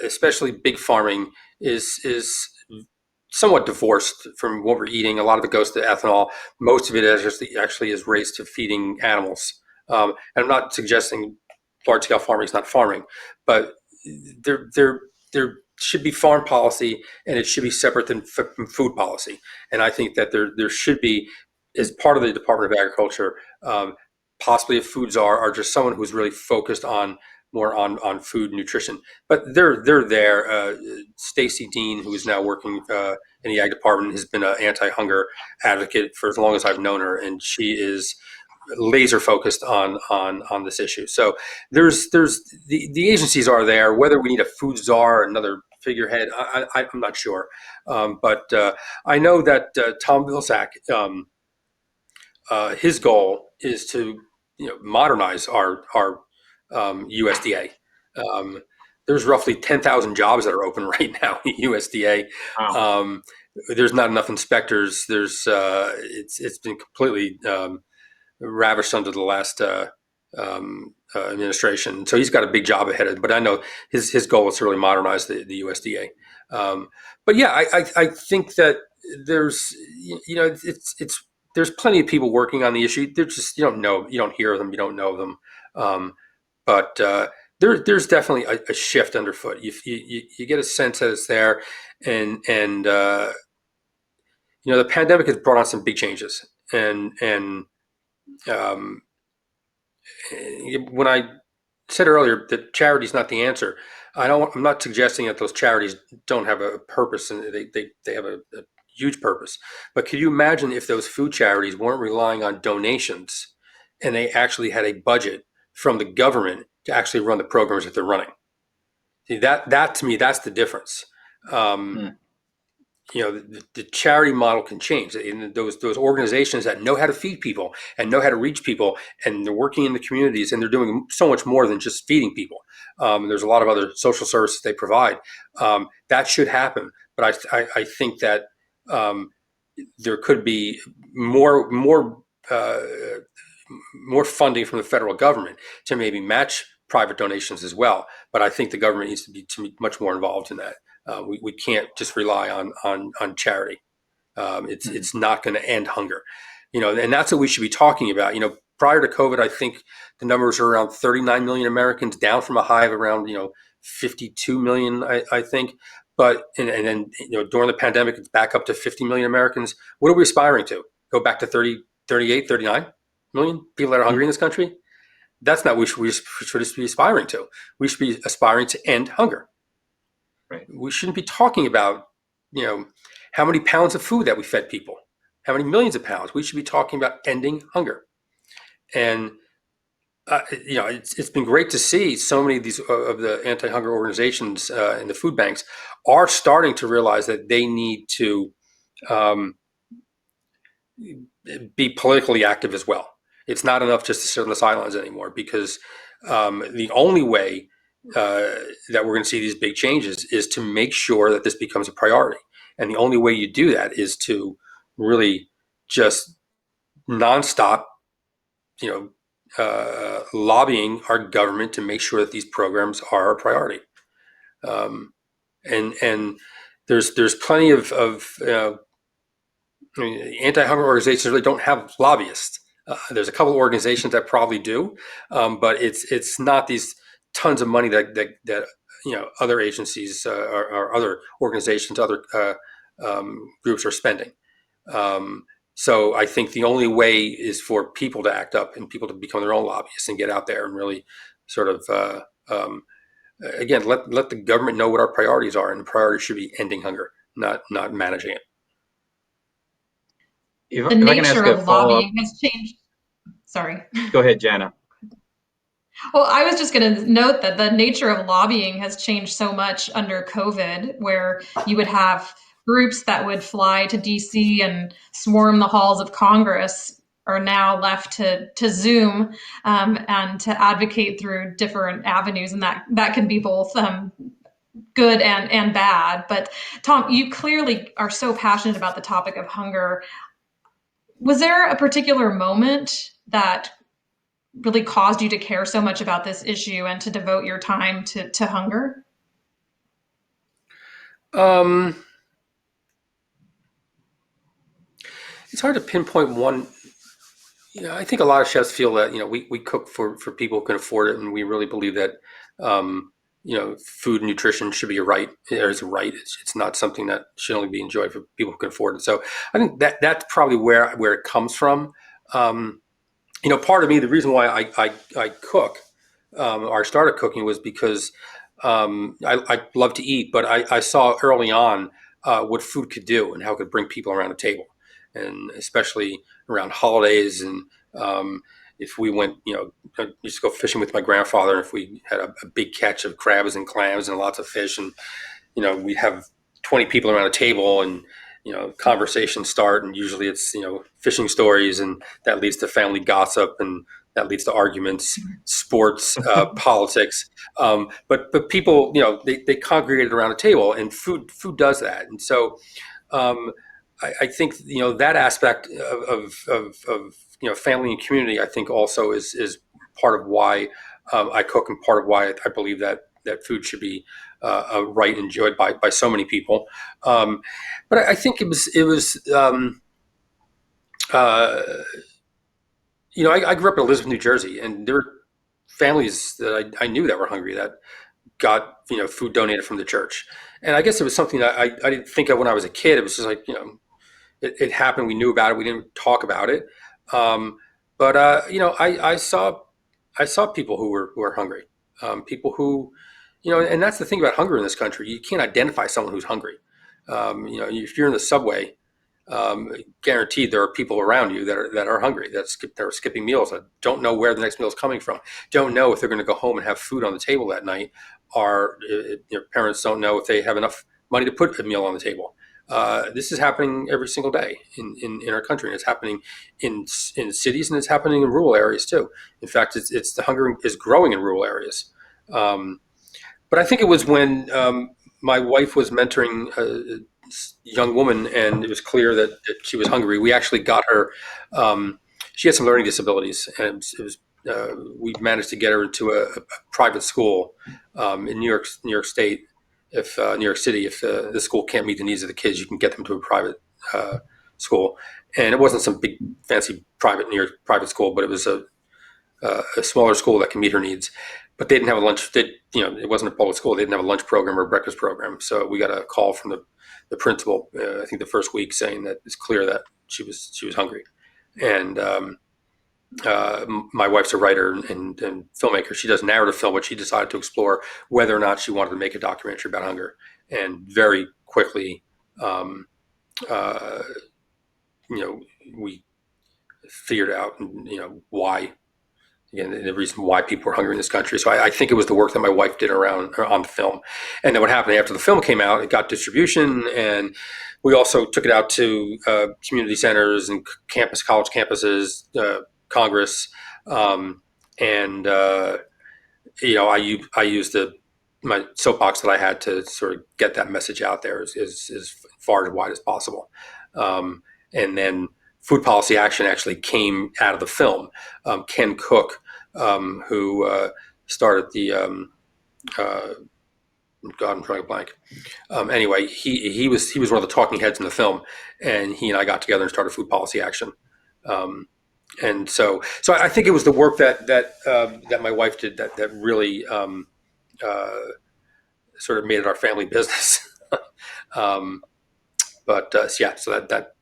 especially big farming, is somewhat divorced from what we're eating. A lot of it goes to ethanol. Most of it actually is raised to feeding animals. And I'm not suggesting large-scale farming is not farming, but there should be farm policy, and it should be separate from food policy. And I think that there should be, as part of the Department of Agriculture, possibly a food czar, or just someone who's really focused more on food nutrition. But they're there. Stacy Dean, who is now working in the Ag Department, has been an anti-hunger advocate for as long as I've known her, and she is laser focused on this issue. So there's the agencies are there. Whether we need a food czar or another figurehead, I'm not sure. But I know that Tom Vilsack, his goal is to modernize our USDA. There's roughly 10,000 jobs that are open right now in USDA. Wow. There's not enough inspectors. It's been completely ravished under the last administration. So he's got a big job ahead of him. But I know his goal is to really modernize the USDA. But yeah, I think that there's, there's plenty of people working on the issue. They're just, you don't hear them, you don't know them. But there's definitely a shift underfoot. You get a sense that it's there, and the pandemic has brought on some big changes. And um, when I said earlier that charity is not the answer, I'm not suggesting that those charities don't have a purpose, and they have a huge purpose. But could you imagine if those food charities weren't relying on donations, and they actually had a budget from the government to actually run the programs that they're running? See, that to me, that's the difference. Um, the charity model can change. And those organizations that know how to feed people and know how to reach people, and they're working in the communities, and they're doing so much more than just feeding people. There's a lot of other social services they provide. That should happen, but I think that there could be uh, more funding from the federal government to maybe match private donations as well. But I think the government needs to be much more involved in that. We can't just rely on charity. It's not going to end hunger, and that's what we should be talking about. Prior to COVID, I think the numbers are around 39 million Americans, down from a high of around 52 million, I think. But and then during the pandemic, it's back up to 50 million Americans. What are we aspiring to? Go back to 30, 38, 39 million people that are hungry in this country? That's not what we should be aspiring to. We should be aspiring to end hunger. Right. We shouldn't be talking about, how many pounds of food that we fed people, how many millions of pounds. We should be talking about ending hunger. And it's been great to see so many of these of the anti-hunger organizations and the food banks are starting to realize that they need to be politically active as well. It's not enough just to sit on the sidelines anymore, because the only way that we're going to see these big changes is to make sure that this becomes a priority. And the only way you do that is to really just nonstop, lobbying our government to make sure that these programs are a priority. And there's plenty of anti-hunger organizations really don't have lobbyists. There's a couple of organizations that probably do, but it's not these tons of money that other agencies or other organizations, other groups are spending. So I think the only way is for people to act up and people to become their own lobbyists and get out there and really sort of again let the government know what our priorities are, and the priority should be ending hunger, not managing it. If The I can ask nature a of follow-up. lobbying has changed. Sorry. Go ahead, Jana. Well, I was just going to note that the nature of lobbying has changed so much under COVID, where you would have groups that would fly to DC and swarm the halls of Congress are now left to Zoom and to advocate through different avenues. And that can be both good and bad. But Tom, you clearly are so passionate about the topic of hunger. Was there a particular moment that really caused you to care so much about this issue and to devote your time to hunger? It's hard to pinpoint one. I think a lot of chefs feel that we cook for people who can afford it, and we really believe that food and nutrition should be a right. It's a right. It's not something that should only be enjoyed for people who can afford it. So I think that's probably where it comes from. Part of me, the reason why I cook or I started cooking was because I love to eat, but I saw early on what food could do and how it could bring people around a table, and especially around holidays. And if we went, I used to go fishing with my grandfather. If we had a big catch of crabs and clams and lots of fish, and we'd have 20 people around a table, and conversations start, and usually it's fishing stories, and that leads to family gossip, and that leads to arguments, sports, politics. But people, they congregated around a table, and food does that. And so I think that aspect of family and community, I think also is part of why I cook, and part of why I believe that that food should be a right enjoyed by so many people. But I think it was I grew up in Elizabeth, New Jersey, and there were families that I knew that were hungry that got food donated from the church. And I guess it was something that I didn't think of when I was a kid. It was just like, it happened. We knew about it. We didn't talk about it. Um, but I saw people who were hungry. People who, and that's the thing about hunger in this country. You can't identify someone who's hungry. If you're in the subway, guaranteed there are people around you that are hungry, that are skipping meals, that don't know where the next meal is coming from, don't know if they're going to go home and have food on the table that night, or parents don't know if they have enough money to put a meal on the table. This is happening every single day in our country, and it's happening in cities, and it's happening in rural areas too. In fact, it's the hunger is growing in rural areas. But I think it was when my wife was mentoring a young woman, and it was clear that she was hungry. We actually got her. She had some learning disabilities, and we managed to get her into a private school in New York State. If New York City, if the school can't meet the needs of the kids, you can get them to a private school. And it wasn't some big fancy private school, but it was a smaller school that can meet her needs. But they didn't have a lunch. It wasn't a public school. They didn't have a lunch program or a breakfast program. So we got a call from the principal. I think the first week, saying that it's clear that she was hungry. And my wife's a writer and filmmaker. She does narrative film, but she decided to explore whether or not she wanted to make a documentary about hunger. And very quickly, we figured out, why. Again, the reason why people were hungry in this country. So I think it was the work that my wife did on the film. And then what happened after the film came out, it got distribution, and we also took it out to community centers and college campuses, Congress, and I used my soapbox that I had to sort of get that message out there as far and wide as possible. And then Food Policy Action actually came out of the film. Ken Cook, who started the God, I'm drawing a blank. Anyway, he was one of the talking heads in the film, and he and I got together and started Food Policy Action. And so I think it was the work that my wife did that really sort of made it our family business. So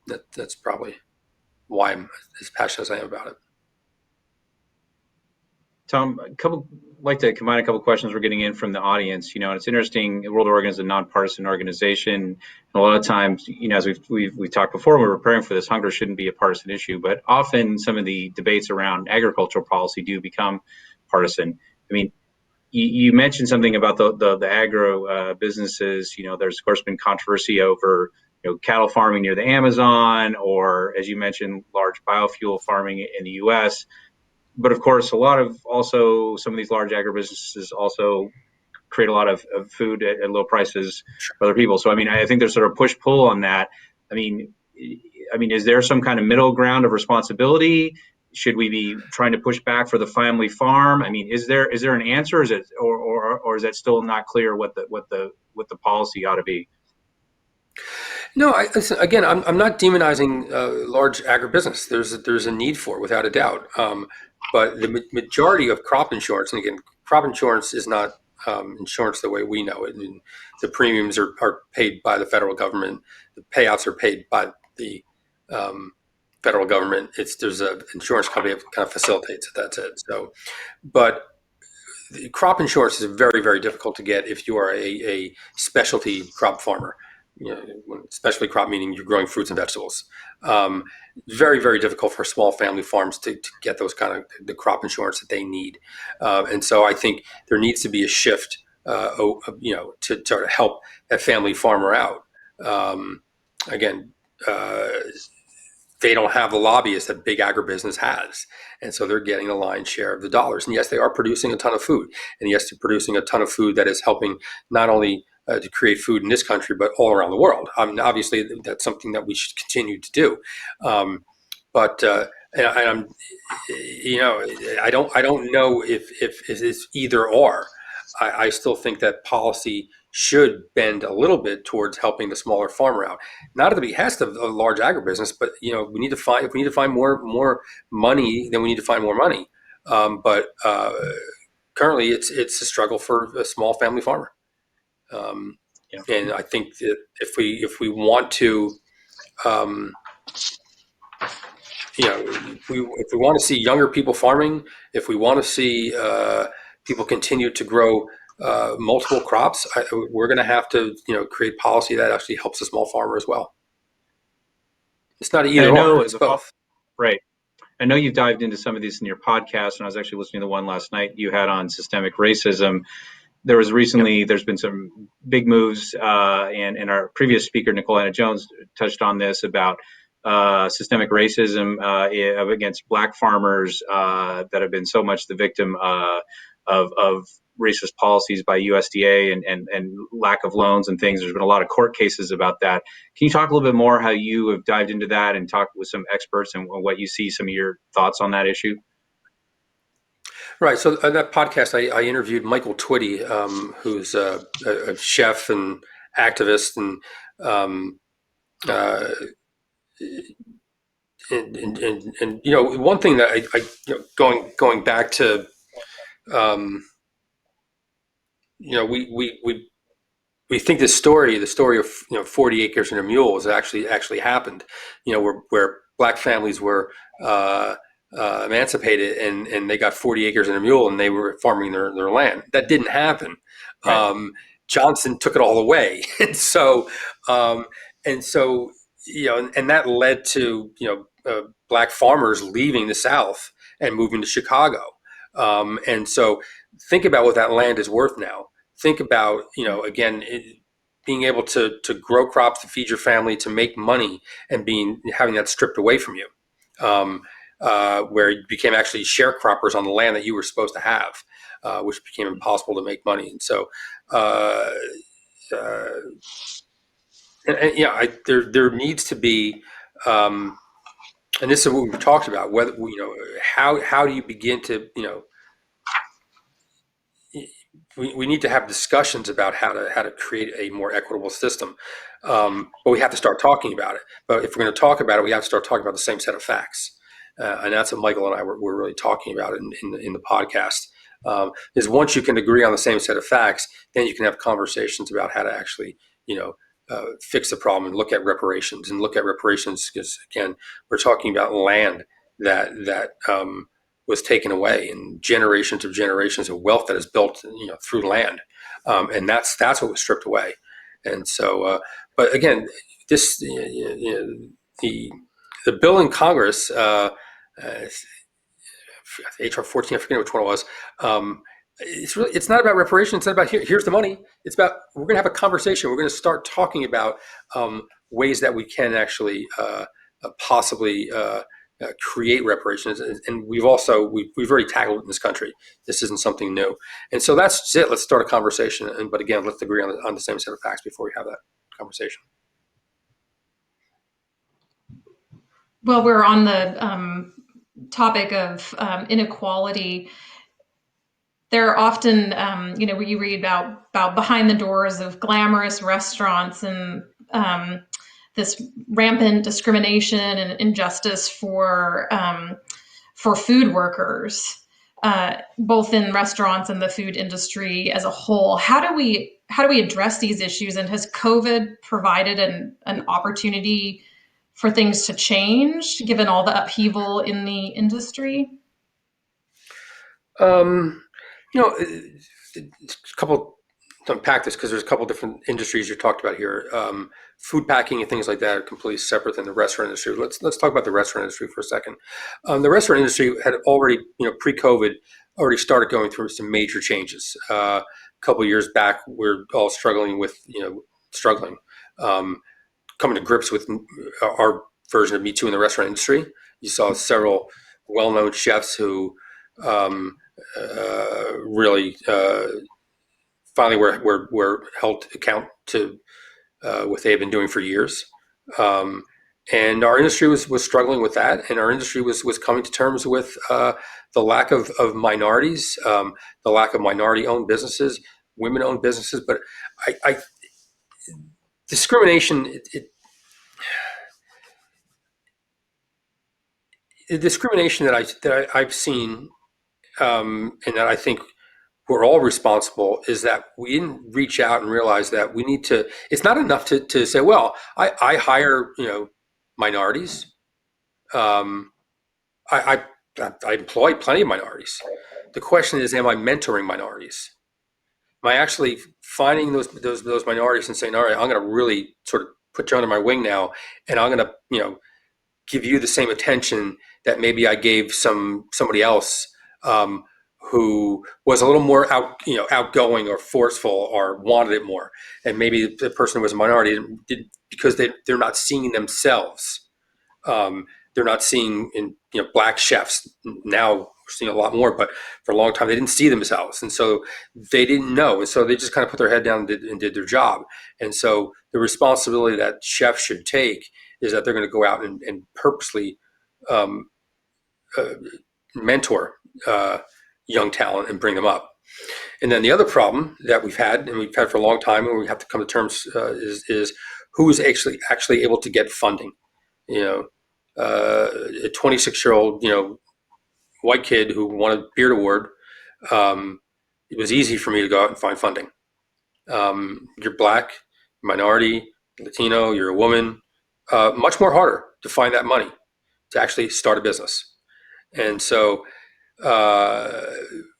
that's probably why I'm as passionate as I am about it. Tom, like to combine a couple questions we're getting in from the audience. And it's interesting. World Oregon is a nonpartisan organization, and a lot of times, as we've talked before, when we're preparing for this, hunger shouldn't be a partisan issue. But often, some of the debates around agricultural policy do become partisan. I mean, you mentioned something about the agro businesses. There's of course been controversy over cattle farming near the Amazon, or as you mentioned, large biofuel farming in the U.S. But of course, some of these large agribusinesses also create a lot of food at low prices for other people. So I think there's sort of push-pull on that. I mean, is there some kind of middle ground of responsibility? Should we be trying to push back for the family farm? Is there an answer? Or is that still not clear what the policy ought to be? No, again, I'm not demonizing large agribusiness. There's a need for it, without a doubt. But the majority of crop insurance, and again, crop insurance is not insurance the way we know it. And the premiums are paid by the federal government. The payouts are paid by the federal government. There's an insurance company that kind of facilitates it. That's it. So, but crop insurance is very, very difficult to get if you are a specialty crop farmer. Specialty crop meaning you're growing fruits and vegetables. Very, very difficult for small family farms to get those kind of the crop insurance that they need. And so I think there needs to be a shift, to help that family farmer out. Again, they don't have the lobbyists that big agribusiness has. And so they're getting the lion's share of the dollars. And yes, they are producing a ton of food. And yes, they're producing a ton of food that is helping not only to create food in this country, but all around the world. Obviously, that's something that we should continue to do. But I don't know if it's either or. I still think that policy should bend a little bit towards helping the smaller farmer out, not at the behest of large agribusiness, but we need to find if we need to find more money, then we need to find more money. But currently, it's a struggle for a small family farmer, Yeah. and I think that if we want to. If we want to see younger people farming, if we want to see people continue to grow multiple crops, we're going to have to create policy that actually helps the small farmer as well. It's not And either I know or; it's both. right. I know you've dived into some of these in your podcast, and I was actually listening to the one last night you had on systemic racism. There's been some big moves, and our previous speaker, Nicole Anna Jones, touched on this about systemic racism against black farmers that have been so much the victim of racist policies by USDA and lack of loans and things. There's been a lot of court cases about that. Can you talk a little bit more how you have dived into that and talked with some experts and what you see, some of your thoughts on that issue? Right. So on that podcast, I interviewed Michael Twitty, who's a chef and activist, um, uh, and one thing that going back to we think the story of 40 acres and a mule has actually happened, where black families were emancipated and they got 40 acres and a mule and they were farming their land. That didn't happen. Right. Johnson took it all away, and so and that led to black farmers leaving the South and moving to Chicago. And so think about what that land is worth now. Think about again being able to grow crops to feed your family, to make money, and having that stripped away from you, where you became actually sharecroppers on the land that you were supposed to have, which became impossible to make money. And so there needs to be, and this is what we've talked about. Whether how do you begin to we need to have discussions about how to create a more equitable system, but we have to start talking about it. But if we're going to talk about it, we have to start talking about the same set of facts, and that's what Michael and I were really talking about in the podcast. Is once you can agree on the same set of facts, then you can have conversations about how to actually fix the problem and look at reparations because again, we're talking about land that was taken away and generations of wealth that is built through land, and that's what was stripped away. And so, but again, this the bill in Congress, HR 14, I forget which one it was. It's not about reparations. It's not about here's the money. It's about we're going to have a conversation. We're going to start talking about ways that we can actually possibly create reparations. And we've already tackled it in this country. This isn't something new. And so that's it. Let's start a conversation. But again, let's agree on the same set of facts before we have that conversation. Well, we're on the topic of inequality. There are often, where you read about behind the doors of glamorous restaurants and this rampant discrimination and injustice for food workers, both in restaurants and the food industry as a whole. How do we address these issues? And has COVID provided an opportunity for things to change, given all the upheaval in the industry? A couple to unpack this because there's a couple different industries you talked about here. Food packing and things like that are completely separate than the restaurant industry. Let's talk about the restaurant industry for a second. The restaurant industry had already, pre-COVID, already started going through some major changes. A couple of years back, we're all struggling with, coming to grips with our version of Me Too in the restaurant industry. You saw several well-known chefs who really finally were held account to what they had been doing for years. And our industry was struggling with that, and our industry was coming to terms with the lack of minorities, the lack of minority-owned businesses, women-owned businesses. But I discrimination, the discrimination that I've seen, and that I think we're all responsible, is that we didn't reach out and realize that we need to. It's not enough to say, well, I hire minorities. Um, I, I employ plenty of minorities. The question is, am I mentoring minorities? Am I actually finding those minorities and saying, all right, I'm going to really sort of put you under my wing now, and I'm going to give you the same attention that maybe I gave somebody else, who was a little more outgoing or forceful or wanted it more, and maybe the person who was a minority did because they're not seeing themselves. They're not seeing in black chefs. Now we're seeing a lot more, but for a long time they didn't see themselves, and so they didn't know, and so they just kind of put their head down and did their job. And so the responsibility that chefs should take is that they're going to go out and purposely um, uh, mentor young talent and bring them up. And then the other problem that we've had, and we've had for a long time, and we have to come to terms, is who is actually able to get funding. A 26-year-old white kid who won a Beard Award. It was easy for me to go out and find funding. You're black, minority, Latino, you're a woman. Much more harder to find that money to actually start a business. And so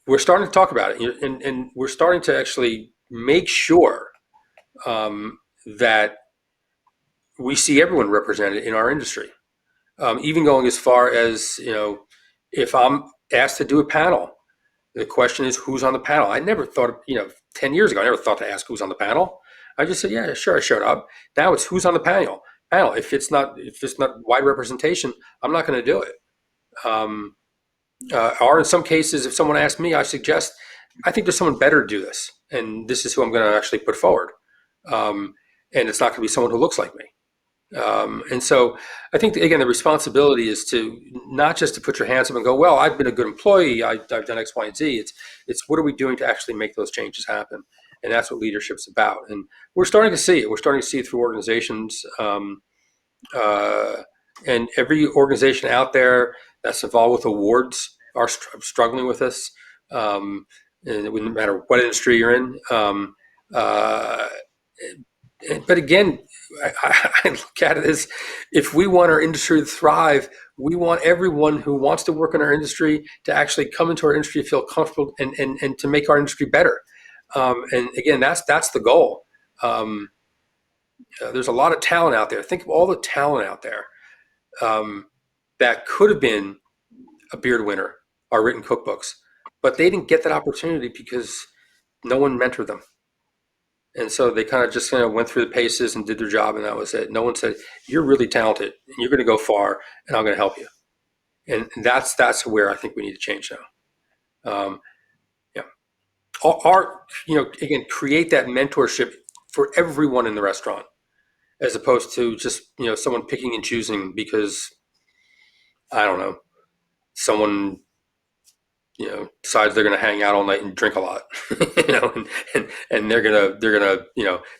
we're starting to talk about it, and we're starting to actually make sure that we see everyone represented in our industry. Even going as far as, if I'm asked to do a panel, the question is who's on the panel. I never thought, 10 years ago, I never thought to ask who's on the panel. I just said, yeah, sure, I showed up. Now it's who's on the panel. If it's not wide representation, I'm not going to do it. Or in some cases, if someone asks me, I suggest, I think there's someone better to do this, and this is who I'm going to actually put forward. And it's not going to be someone who looks like me. And so I think, again, the responsibility is to not just to put your hands up and go, well, I've been a good employee, I've done X, Y, and Z. It's what are we doing to actually make those changes happen? And that's what leadership's about. And we're starting to see it. We're starting to see it through organizations. And every organization out there that's involved with awards are struggling with this. And no matter what industry you're in. But again, I look at it as, if we want our industry to thrive, we want everyone who wants to work in our industry to actually come into our industry, feel comfortable, and to make our industry better. And again, that's the goal. There's a lot of talent out there. Think of all the talent out there that could have been a beard winner or written cookbooks, but they didn't get that opportunity because no one mentored them. And so they kind of just went through the paces and did their job, and that was it. No one said, you're really talented and you're going to go far, and I'm going to help you. And that's where I think we need to change now. Again, create that mentorship for everyone in the restaurant, as opposed to just someone picking and choosing because, I don't know, someone decides they're going to hang out all night and drink a lot, and they're gonna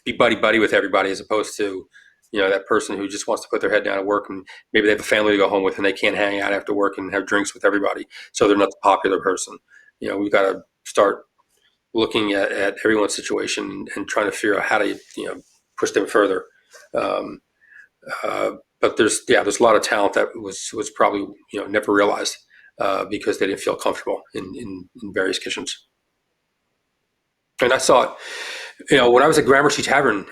be buddy with everybody, as opposed to that person who just wants to put their head down at work, and maybe they have a family to go home with, and they can't hang out after work and have drinks with everybody, so they're not the popular person. We've got to start looking at everyone's situation and trying to figure out how to push them further. But there's a lot of talent that was probably never realized. Because they didn't feel comfortable in various kitchens. And I saw it, when I was at Gramercy Tavern,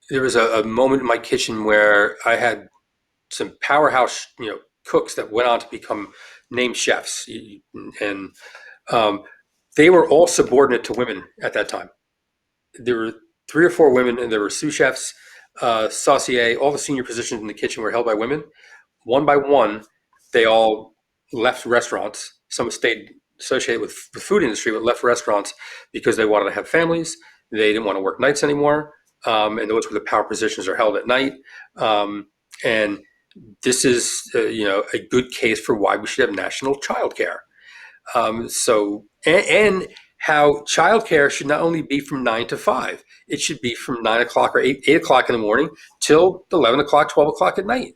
there was a moment in my kitchen where I had some powerhouse, cooks that went on to become named chefs. And they were all subordinate to women at that time. There were 3 or 4 women, and there were sous chefs, saucier, all the senior positions in the kitchen were held by women. One by one, they all left restaurants. Some stayed associated with the food industry, but left restaurants because they wanted to have families. They didn't want to work nights anymore. And those were the power positions are held at night. And this is a good case for why we should have national child care. And how childcare should not only be from 9 to 5, it should be from 9 o'clock or 8 o'clock in the morning till 11 o'clock, 12 o'clock at night,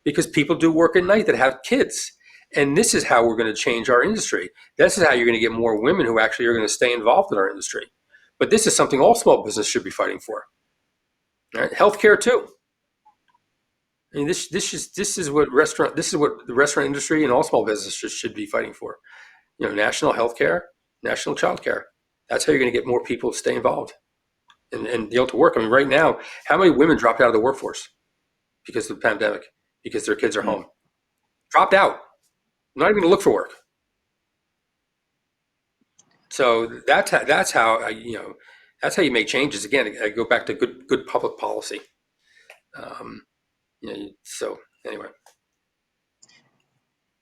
because people do work at night that have kids. And this is how we're going to change our industry. This is how you're going to get more women who actually are going to stay involved in our industry. But this is something all small business should be fighting for. Right? Healthcare too. I mean, this is what the restaurant industry and all small businesses should be fighting for. National health care, national child care. That's how you're going to get more people to stay involved and be able to work. I mean, right now, how many women dropped out of the workforce because of the pandemic, because their kids are home? Dropped out. Not even going to look for work. So that's how you make changes. Again, I go back to good public policy. So anyway.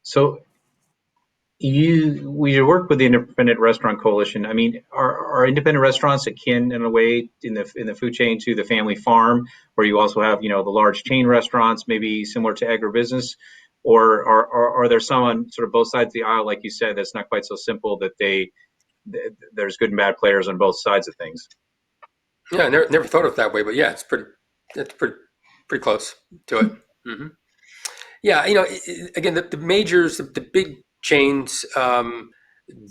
So we work with the Independent Restaurant Coalition. I mean, are independent restaurants akin in a way in the food chain to the family farm, where you also have the large chain restaurants, maybe similar to agribusiness, or are there some on sort of both sides of the aisle, like you said, that's not quite so simple that there's good and bad players on both sides of things? Yeah, I never thought of it that way, but yeah, it's pretty close to it. Mm-hmm. Yeah, again, the majors, the big chains,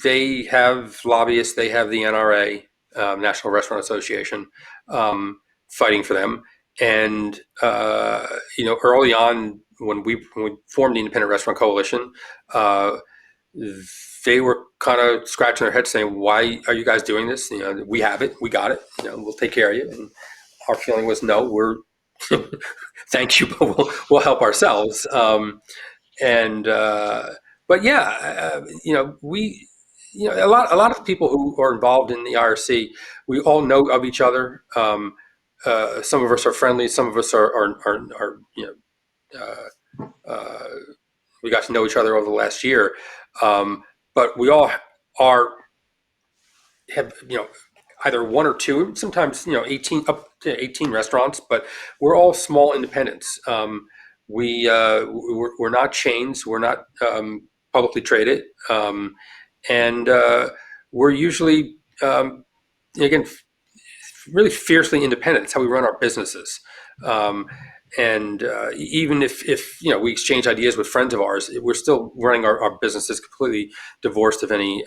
they have lobbyists. They have the NRA, National Restaurant Association, fighting for them. And early on, when we formed the Independent Restaurant Coalition, they were kind of scratching their heads, saying, "Why are you guys doing this? We have it, we got it. We'll take care of you." And our feeling was, "No, we're thank you, but we'll help ourselves." But yeah, a lot of people who are involved in the IRC, we all know of each other. Some of us are friendly. Some of us are we got to know each other over the last year. But we all have either one or two, sometimes 18 up to 18 restaurants, but we're all small independents. We're not chains. We're not publicly traded, and we're usually again really fiercely independent. It's how we run our businesses. And even if we exchange ideas with friends of ours, we're still running our businesses completely divorced of any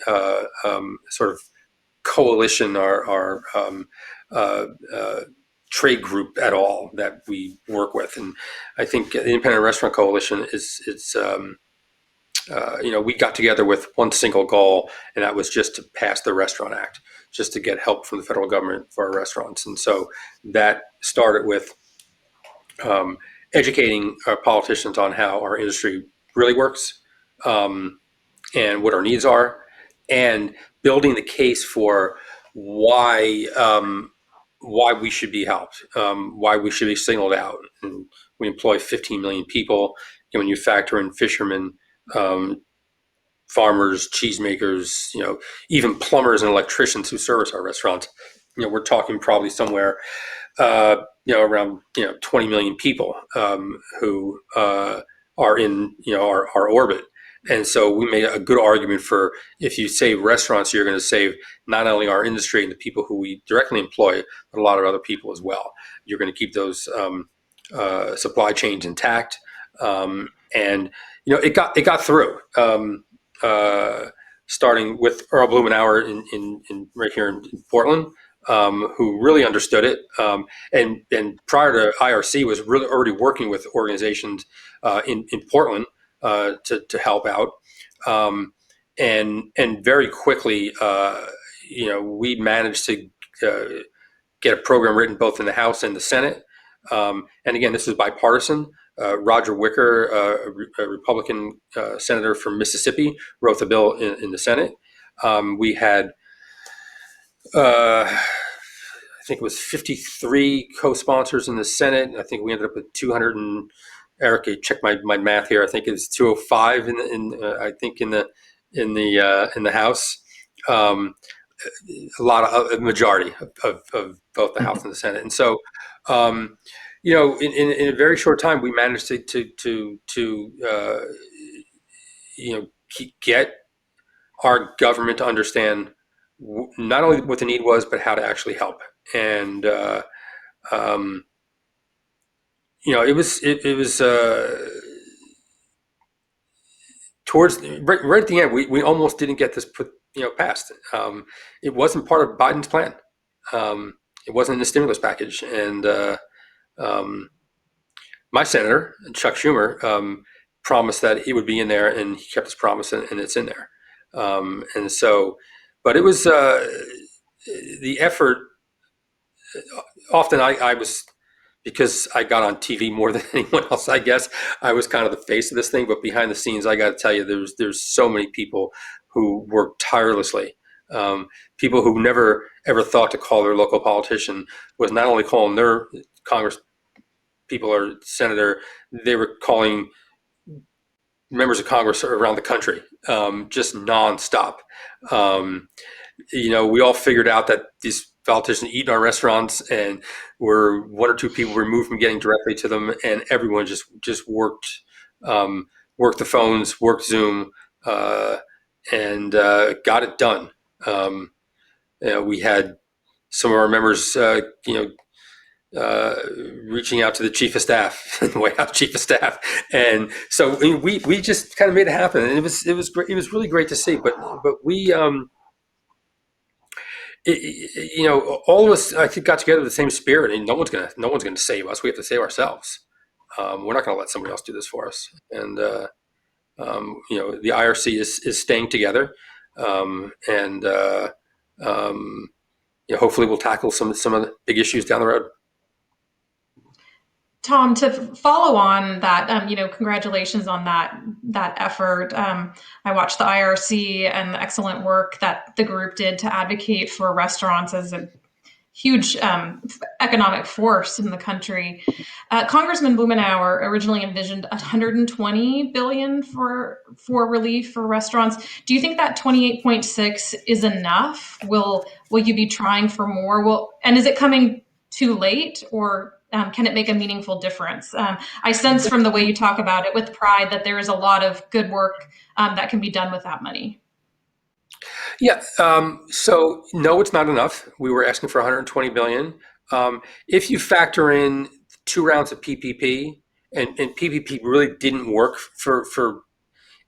sort of coalition or trade group at all that we work with. And I think the Independent Restaurant Coalition we got together with one single goal, and that was just to pass the Restaurant Act, just to get help from the federal government for our restaurants. And so that started with educating our politicians on how our industry really works, and what our needs are, and building the case for why we should be helped, why we should be singled out. And we employ 15 million people. When you factor in fishermen, farmers, cheesemakers, even plumbers and electricians who service our restaurants, we're talking probably somewhere around 20 million people who are in our orbit. And so we made a good argument for, if you save restaurants, you're going to save not only our industry and the people who we directly employ, but a lot of other people as well. You're going to keep those supply chains intact, and it got through. Starting with Earl Blumenauer in right here in Portland, who really understood it, and prior to IRC was really already working with organizations in Portland to help out, and very quickly, we managed to get a program written both in the House and the Senate, and again, this was bipartisan. Roger Wicker, a Republican senator from Mississippi, wrote the bill in the Senate. We had, I think it was 53 co-sponsors in the Senate. I think we ended up with 200 and Eric, check my math here. I think it's 205 in the House. A lot of majority of both the House and the Senate, and so In a very short time, we managed get our government to understand not only what the need was, but how to actually help. And um, it was towards right at the end. We almost didn't get this put passed. It wasn't part of Biden's plan. It wasn't in the stimulus package, and um, my senator, Chuck Schumer, promised that he would be in there, and he kept his promise, and it's in there. And so, but it was the effort. Often I was, because I got on TV more than anyone else, I guess, I was kind of the face of this thing. But behind the scenes, I got to tell you, there's so many people who work tirelessly. People who never ever thought to call their local politician was not only calling their Congress people or senator, they were calling members of Congress around the country, just nonstop. We all figured out that these politicians eat in our restaurants, and we're one or two people removed from getting directly to them, and everyone just worked the phones, worked Zoom, and got it done. We had some of our members, reaching out to the chief of staff, the White House chief of staff, and so we just kind of made it happen, and it was great. It was really great to see. But we all of us, I think, got together with the same spirit, and no one's gonna save us. We have to save ourselves. We're not going to let somebody else do this for us. And the IRC is staying together, and hopefully we'll tackle some of the big issues down the road. Tom, to follow on that, congratulations on that effort. I watched the IRC and the excellent work that the group did to advocate for restaurants as a huge economic force in the country. Congressman Blumenauer originally envisioned $120 billion for relief for restaurants. Do you think that 28.6 is enough? Will you be trying for more? And is it coming too late, or can it make a meaningful difference? I sense from the way you talk about it with pride that there is a lot of good work that can be done with that money. Yeah. So no, it's not enough. We were asking for 120 billion. If you factor in 2 rounds of PPP, and PPP really didn't work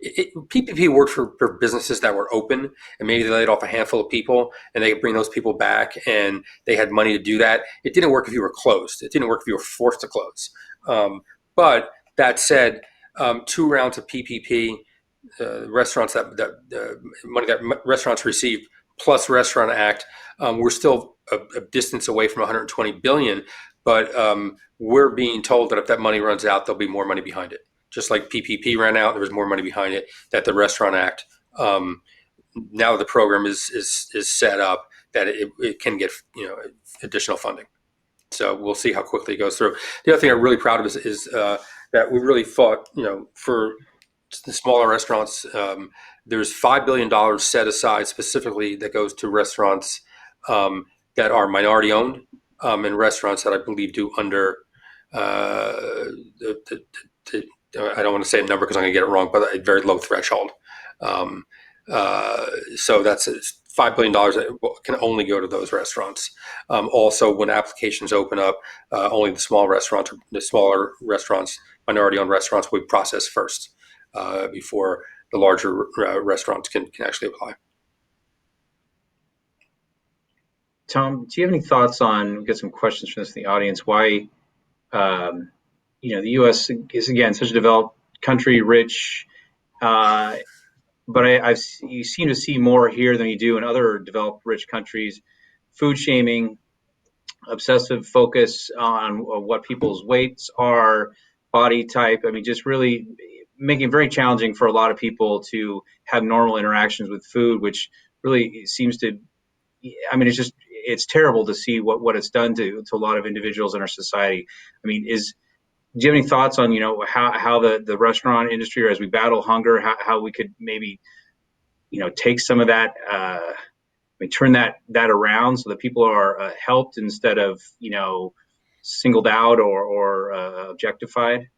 PPP worked for businesses that were open, and maybe they laid off a handful of people, and they could bring those people back, and they had money to do that. It didn't work if you were closed. It didn't work if you were forced to close. But that said, 2 rounds of PPP, restaurants money that restaurants received, plus Restaurant Act, we're still a distance away from 120 billion. But we're being told that if that money runs out, there'll be more money behind it. Just like PPP ran out, there was more money behind it. That the Restaurant Act, now the program is set up that it can get additional funding. So we'll see how quickly it goes through. The other thing I'm really proud of is that we really fought, for the smaller restaurants. There's $5 billion set aside specifically that goes to restaurants that are minority owned, and restaurants that I believe do under I don't want to say a number because I'm going to get it wrong, but a very low threshold. So that's $5 billion that can only go to those restaurants. Also, when applications open up, only the smaller restaurants, minority-owned restaurants, will be processed first before the larger restaurants can actually apply. Tom, do you have any thoughts on? We've got some questions from this in the audience. Why? The U.S. is, again, such a developed country, rich, but you seem to see more here than you do in other developed, rich countries. Food shaming, obsessive focus on what people's weights are, body type. I mean, just really making it very challenging for a lot of people to have normal interactions with food, which really seems to. I mean, it's terrible to see what it's done to a lot of individuals in our society. I mean, do you have any thoughts on how the restaurant industry, or as we battle hunger, how we could maybe take some of that, turn that around so that people are helped instead of singled out or objectified?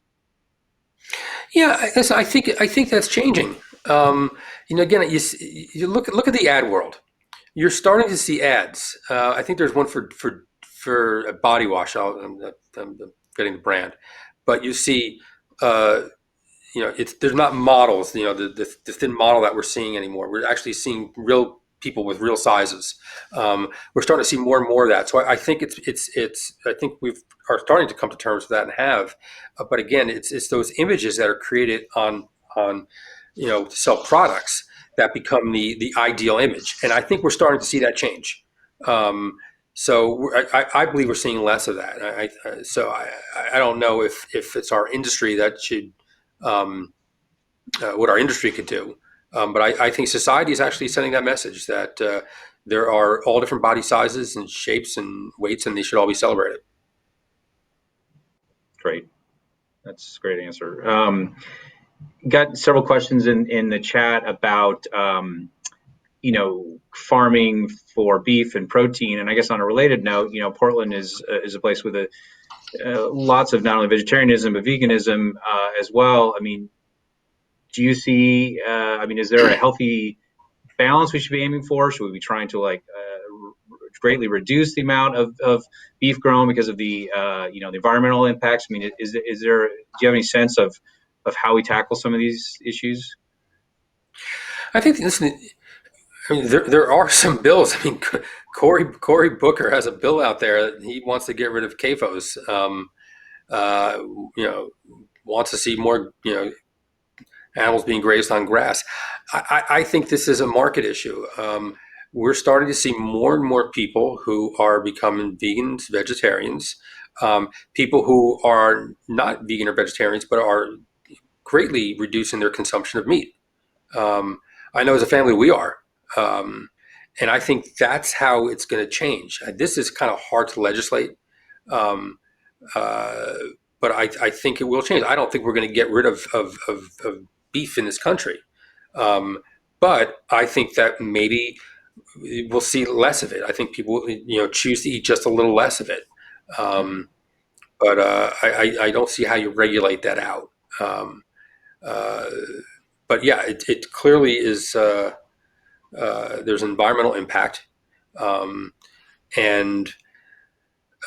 Yeah, I think that's changing. Again, you look at the ad world. You're starting to see ads. I think there's one for a body wash. I'm getting the brand, but you see, there's not models. The thin model that we're seeing anymore. We're actually seeing real people with real sizes. We're starting to see more and more of that. So I think I think are starting to come to terms with that and have. But again, it's those images that are created on to sell products that become the ideal image. And I think we're starting to see that change. I believe we're seeing less of that. I don't know if it's our industry that should what our industry could do. But I think society is actually sending that message that there are all different body sizes and shapes and weights, and they should all be celebrated. Great. That's a great answer. Got several questions in the chat about farming for beef and protein, and I guess on a related note, Portland is a place with lots of not only vegetarianism but veganism as well. I mean, do you see? Is there a healthy balance we should be aiming for? Should we be trying to greatly reduce the amount of beef grown because of the the environmental impacts? I mean, is there? Do you have any sense of how we tackle some of these issues? I think there are some bills. I mean, Cory Booker has a bill out there that he wants to get rid of CAFOs. Wants to see more animals being grazed on grass. I think this is a market issue. We're starting to see more and more people who are becoming vegans, vegetarians, people who are not vegan or vegetarians, but are greatly reducing their consumption of meat. I know as a family we are. And I think that's how it's going to change. This is kind of hard to legislate. But I think it will change. I don't think we're going to get rid of beef in this country. But I think that maybe we'll see less of it. I think people, choose to eat just a little less of it. But I don't see how you regulate that out. But yeah, it clearly is. There's environmental impact, and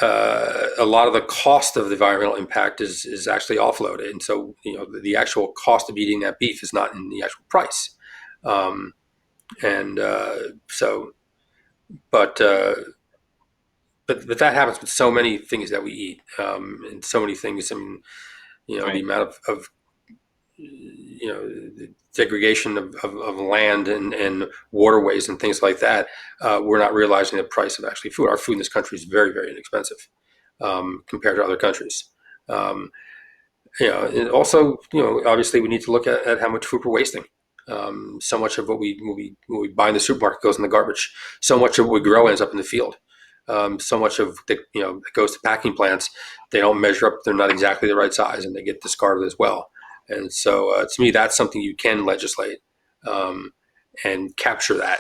a lot of the cost of the environmental impact is actually offloaded, and so the actual cost of eating that beef is not in the actual price. But that happens with so many things that we eat, and so many things. I mean, Right. The amount of the degradation of land and waterways and things like that. We're not realizing the price of actually food. Our food in this country is very, very inexpensive compared to other countries. And also, obviously we need to look at how much food we're wasting. So much of what we buy in the supermarket goes in the garbage. So much of what we grow ends up in the field. So much of that goes to packing plants. They don't measure up. They're not exactly the right size, and they get discarded as well. And so, to me, that's something you can legislate and capture that.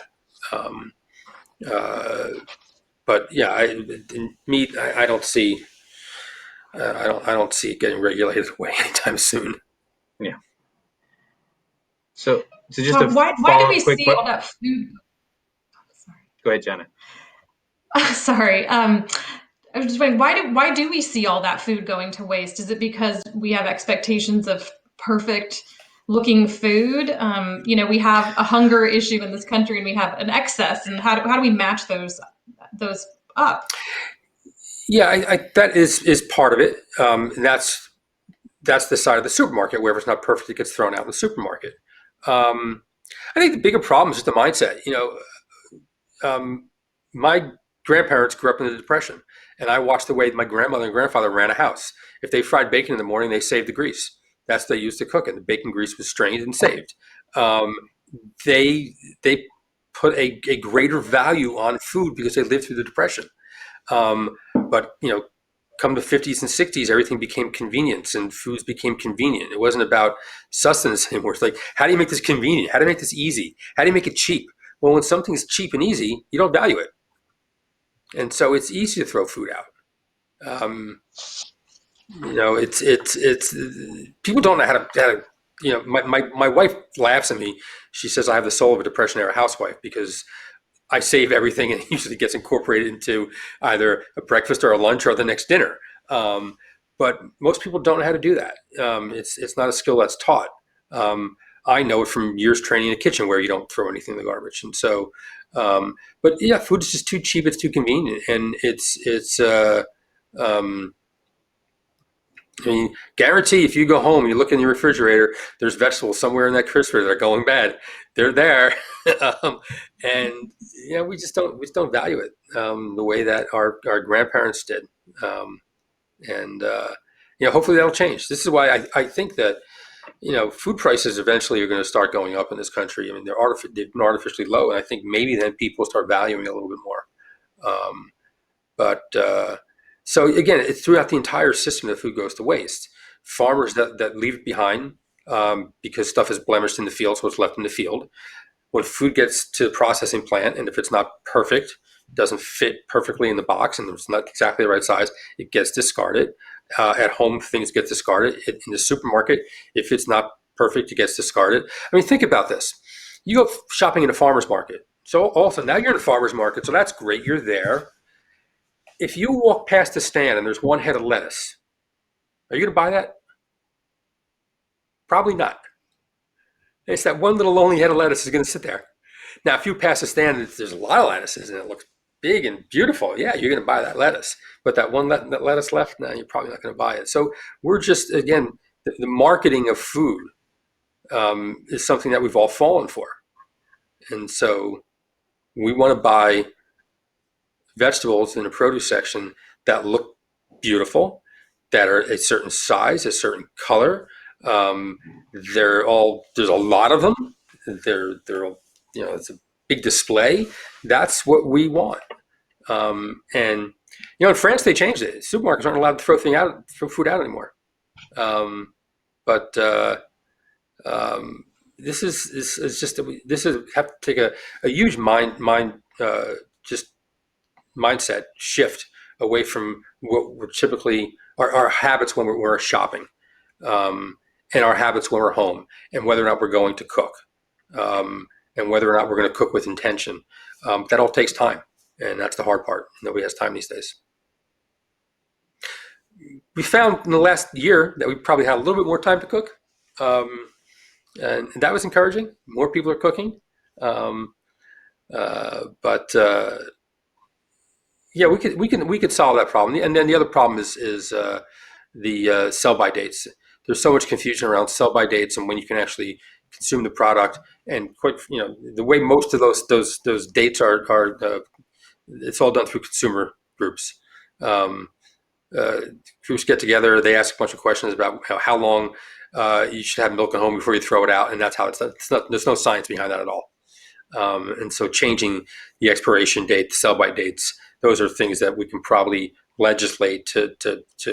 But yeah, in meat, I don't see. I don't see it getting regulated away anytime soon. Yeah. So just Tom, why do we see all that food? Sorry. Go ahead, Jenna. Sorry. I was just wondering, why do we see all that food going to waste? Is it because we have expectations of perfect looking food? We have a hunger issue in this country, and we have an excess. And how do we match those up? Yeah, that is part of it. And that's the side of the supermarket where if it's not perfect, it gets thrown out in the supermarket. I think the bigger problem is just the mindset. My grandparents grew up in the Depression, and I watched the way my grandmother and grandfather ran a house. If they fried bacon in the morning, they saved the grease. That's what they used to cook it. The bacon grease was strained and saved. They put a greater value on food because they lived through the Depression. But come the 50s and 60s, everything became convenience, and foods became convenient. It wasn't about sustenance anymore. It's like, how do you make this convenient? How do you make this easy? How do you make it cheap? Well, when something's cheap and easy, you don't value it. And so it's easy to throw food out. It's people don't know how to my wife laughs at me. She says I have the soul of a Depression era housewife because I save everything and it usually gets incorporated into either a breakfast or a lunch or the next dinner. Um, but most people don't know how to do that. It's not a skill that's taught. Um, I know it from years training in a kitchen where you don't throw anything in the garbage. And so, but yeah, food is just too cheap. It's too convenient, and um, I mean, guarantee if you go home and you look in your refrigerator, there's vegetables somewhere in that crisper that are going bad. They're there, um, and we just don't value it the way that our grandparents did, and hopefully that'll change. This is why I think that food prices eventually are going to start going up in this country. I mean, they've been artificially low, and I think maybe then people start valuing it a little bit more. Um, but so again, it's throughout the entire system that food goes to waste. Farmers that leave it behind because stuff is blemished in the field, so it's left in the field. When food gets to the processing plant, and if it's not perfect, doesn't fit perfectly in the box, and it's not exactly the right size, it gets discarded. At home, things get discarded. In the supermarket, if it's not perfect, it gets discarded. I mean, think about this. You go shopping in a farmer's market. So also, now you're in a farmer's market, so that's great. You're there. If you walk past a stand and there's one head of lettuce, are you going to buy that? Probably not. It's that one little lonely head of lettuce is going to sit there. Now, if you pass a stand and there's a lot of lettuces and it looks big and beautiful, yeah, you're going to buy that lettuce. But that one that lettuce left, no, you're probably not going to buy it. So we're just, again, the marketing of food is something that we've all fallen for. And so we want to buy vegetables in the produce section that look beautiful, that are a certain size, a certain color. Um, there's a lot of them. They're it's a big display. That's what we want. And in France they changed it. Supermarkets aren't allowed to throw food out anymore. But this is just this is have to take a huge just mindset shift away from what we're typically our habits when we're shopping, and our habits when we're home, and whether or not we're going to cook, and whether or not we're going to cook with intention. That all takes time, and that's the hard part. Nobody has time these days. We found in the last year that we probably had a little bit more time to cook, and that was encouraging. More people are cooking, but yeah, we could solve that problem. And then the other problem is the sell by dates. There's so much confusion around sell by dates and when you can actually consume the product. And quite the way most of those dates are it's all done through consumer groups. Um, Groups get together. They ask a bunch of questions about how long you should have milk at home before you throw it out, and that's how it's done. There's no science behind that at all. And so changing the expiration date, the sell by dates, those are things that we can probably legislate to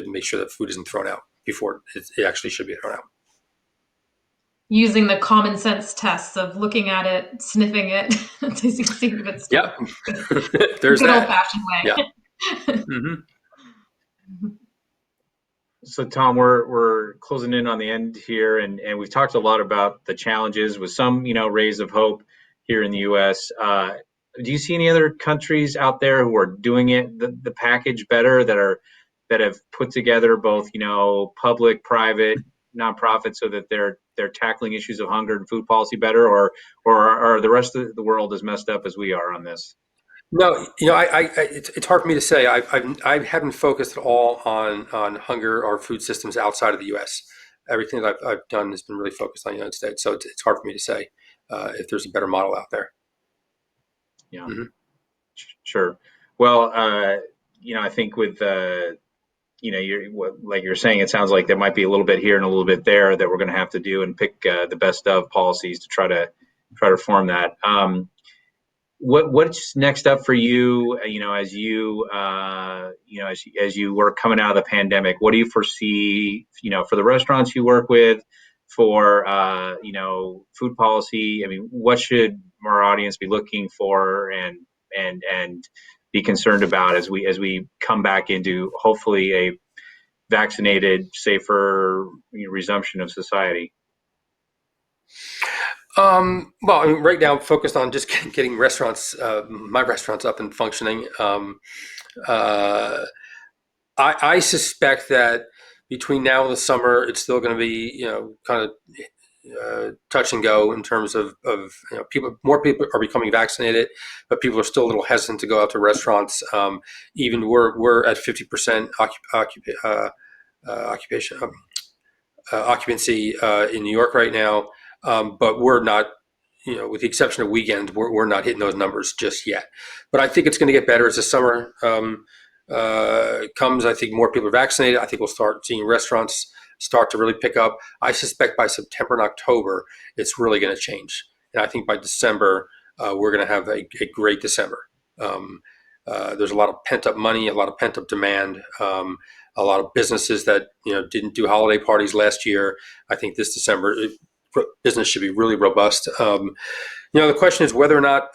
make sure that food isn't thrown out before it actually should be thrown out. Using the common sense tests of looking at it, sniffing it, to see if it's Yeah, there's good that. old-fashioned way. Yeah. Mm-hmm. So Tom, we're closing in on the end here, and we've talked a lot about the challenges with some rays of hope here in the U.S. Do you see any other countries out there who are doing it the package better, that have put together both public, private, nonprofit, so that they're tackling issues of hunger and food policy better, or are the rest of the world as messed up as we are on this? No, it's hard for me to say. I haven't focused at all on hunger or food systems outside of the U.S. Everything that I've done has been really focused on the United States. So it's hard for me to say if there's a better model out there. Yeah, Mm-hmm. sure. Well, I think with like you're saying, it sounds like there might be a little bit here and a little bit there that we're going to have to do and pick the best of policies to try to form that. What's next up for you? As you were coming out of the pandemic, what do you foresee? For the restaurants you work with, for food policy. I mean, what should our audience be looking for, and be concerned about as we come back into hopefully a vaccinated, safer resumption of society? Well, I mean, right now I'm focused on just getting restaurants, my restaurants up and functioning. Uh, I suspect that between now and the summer, it's still going to be, kind of touch and go in terms of people. More people are becoming vaccinated, but people are still a little hesitant to go out to restaurants. Even we're at 50% occupation occupancy in New York right now, but we're not. With the exception of weekends, we're not hitting those numbers just yet. But I think it's going to get better as the summer comes. I think more people are vaccinated. I think we'll start seeing restaurants start to really pick up. I suspect by September and October, it's really going to change. And I think by December, we're going to have a great December. There's a lot of pent up money, a lot of pent up demand, a lot of businesses that didn't do holiday parties last year. I think this December business should be really robust. The question is whether or not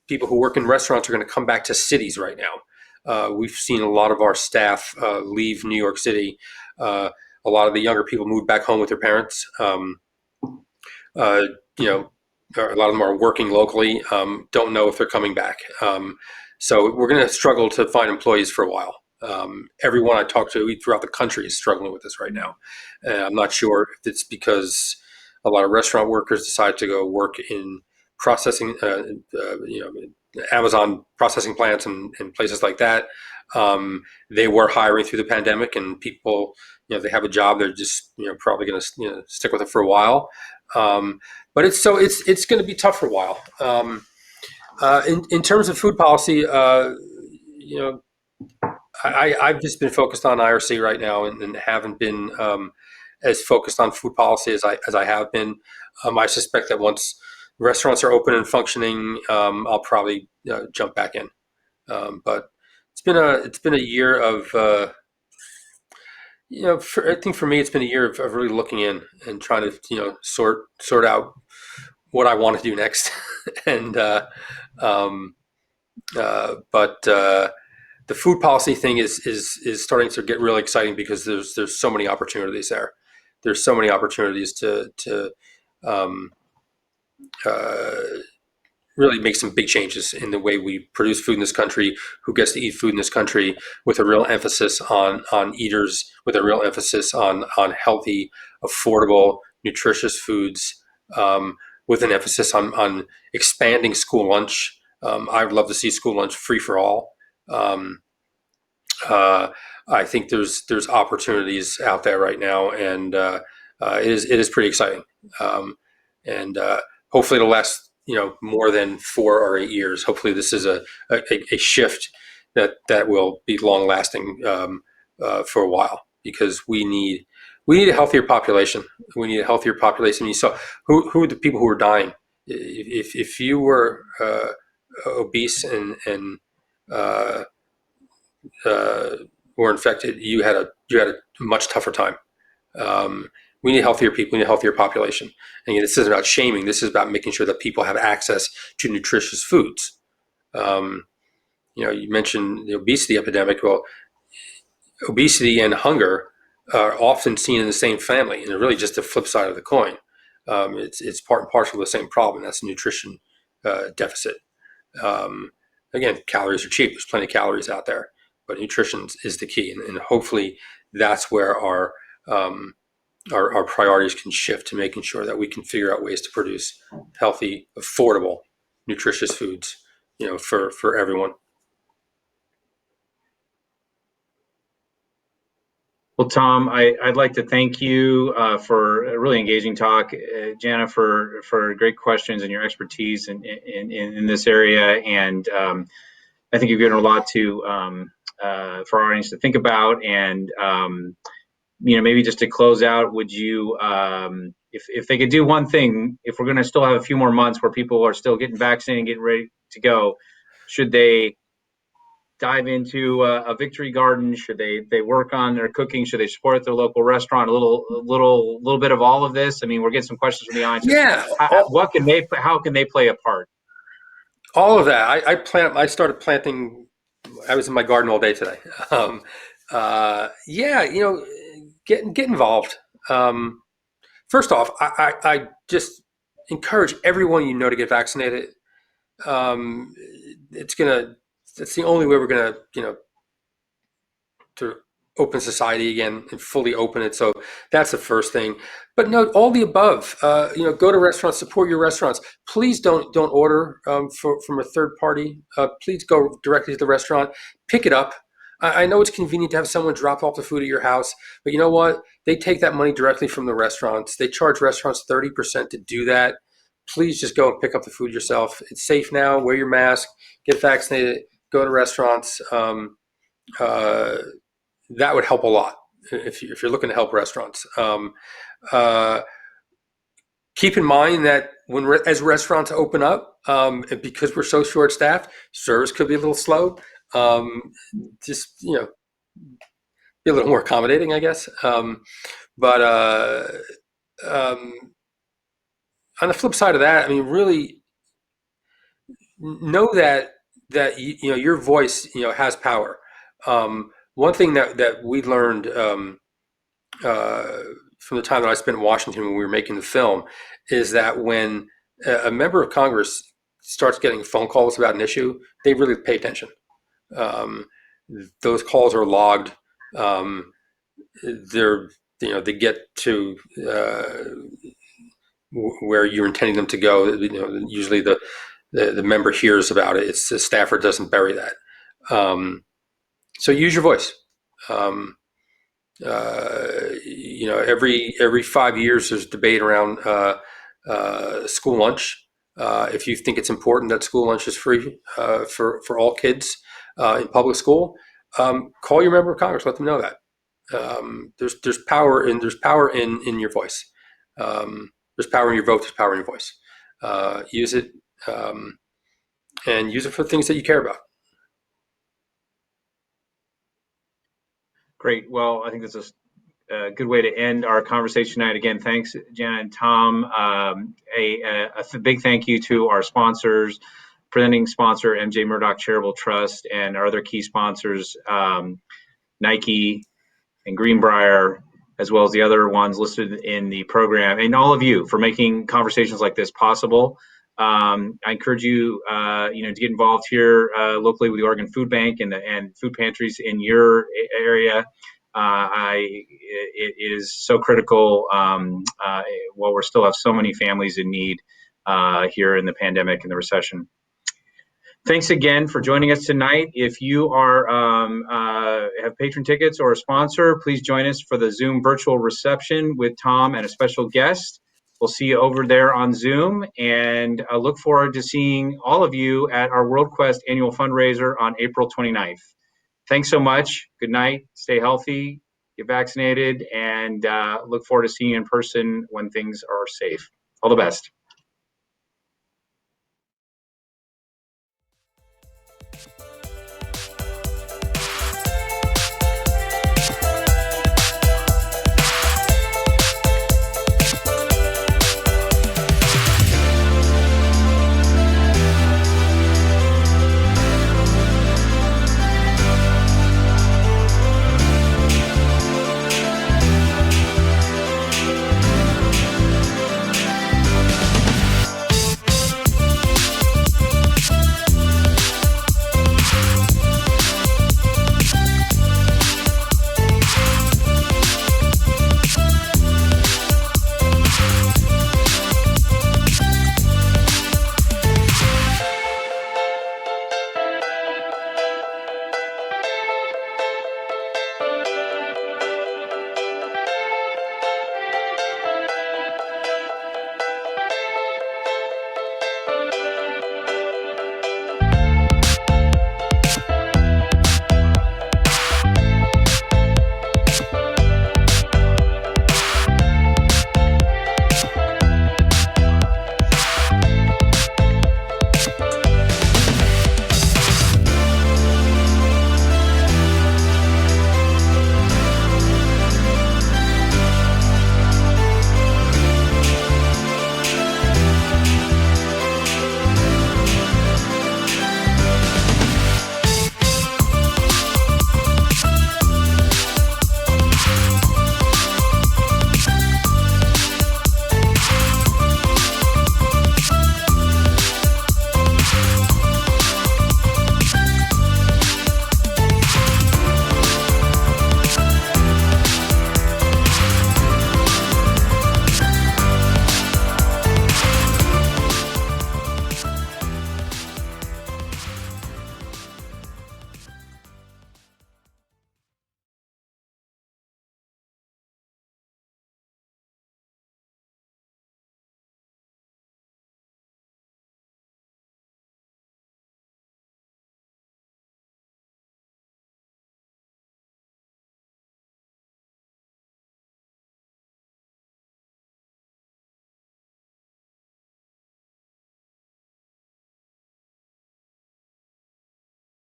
people who work in restaurants are going to come back to cities right now. We've seen a lot of our staff leave New York City. A lot of the younger people moved back home with their parents. A lot of them are working locally. Don't know if they're coming back. So we're going to struggle to find employees for a while. Everyone I talk to throughout the country is struggling with this right now. I'm not sure if it's because a lot of restaurant workers decide to go work in processing, Amazon processing plants and places like that. They were hiring through the pandemic, and people, they have a job. They're just, probably going to, stick with it for a while. But it's going to be tough for a while. In terms of food policy, I've just been focused on IRC right now, and haven't been as focused on food policy as I have been. I suspect that once restaurants are open and functioning, I'll probably jump back in. But it's been a year of I think for me it's been a year of really looking in and trying to sort out what I want to do next. And but the food policy thing is starting to get really exciting because there's so many opportunities there. There's so many opportunities to um, uh, really make some big changes in the way we produce food in this country, who gets to eat food in this country, with a real emphasis on eaters, with a real emphasis on healthy, affordable, nutritious foods, with an emphasis on expanding school lunch. I would love to see school lunch free for all. Um, uh, I think there's opportunities out there right now, and it is pretty exciting. And hopefully it'll last more than 4 or 8 years. Hopefully this is a shift that will be long lasting for a while, because we need a healthier population. We need a healthier population. You saw who are the people who are dying. If you were obese and uh, were infected, you had a much tougher time. We need healthier people. We need a healthier population. And again, this isn't about shaming. This is about making sure that people have access to nutritious foods. You mentioned the obesity epidemic. Well, obesity and hunger are often seen in the same family, and they're really just the flip side of the coin. It's part and parcel of the same problem. That's nutrition deficit. Um, Again, calories are cheap. There's plenty of calories out there, but nutrition is the key, and hopefully that's where our priorities can shift to making sure that we can figure out ways to produce healthy, affordable, nutritious foods, for everyone. Well, Tom, I'd like to thank you for a really engaging talk, Jana, for great questions and your expertise in this area. And I think you've given a lot for our audience to think about. And maybe just to close out, would you, if they could do one thing, if we're going to still have a few more months where people are still getting vaccinated and getting ready to go, should they dive into a victory garden? Should they work on their cooking? Should they support their local restaurant? A little bit of all of this. I mean, we're getting some questions from the audience. Yeah. How can they play a part? All of that. I started planting. I was in my garden all day today. Um, yeah, get involved. Um, First off, I just encourage everyone to get vaccinated. Um, it's gonna. That's the only way we're gonna, to open society again and fully open it. So that's the first thing. But no, all the above. Go to restaurants, support your restaurants. Please don't order from a third party. Please go directly to the restaurant, pick it up. I know it's convenient to have someone drop off the food at your house, but you know what? They take that money directly from the restaurants. They charge restaurants 30% to do that. Please just go and pick up the food yourself. It's safe now. Wear your mask. Get vaccinated. Go to restaurants. Uh, that would help a lot if you're looking to help restaurants. Uh, Keep in mind that as restaurants open up, because we're so short staffed, service could be a little slow. Um, just be a little more accommodating, I guess. But um, on the flip side of that, I mean, really know that your voice has power. One thing that we learned. Uh, from the time that I spent in Washington when we were making the film is that when a member of Congress starts getting phone calls about an issue, they really pay attention. Um, those calls are logged. Um, they get to where you're intending them to go. Usually the member hears about it. It's the staffer doesn't bury that. So use your voice. Um, every 5 years there's debate around school lunch. If you think it's important that school lunch is free for all kids in public school, call your member of Congress. Let them know that. There's power in your voice. There's power in your vote. There's power in your voice. Use it, and use it for things that you care about. Great. Well, I think this is a good way to end our conversation tonight. Again, thanks, Jenna and Tom. A big thank you to our sponsors, presenting sponsor MJ Murdoch Charitable Trust, and our other key sponsors, Nike and Greenbrier, as well as the other ones listed in the program, and all of you for making conversations like this possible. I encourage you, to get involved here locally with the Oregon Food Bank and food pantries in your area. It is so critical while we still have so many families in need here in the pandemic and the recession. Thanks again for joining us tonight. If you have patron tickets or a sponsor, please join us for the Zoom virtual reception with Tom and a special guest. We'll see you over there on Zoom, and I look forward to seeing all of you at our WorldQuest annual fundraiser on April 29th. Thanks so much. Good night. Stay healthy, get vaccinated, and look forward to seeing you in person when things are safe. All the best.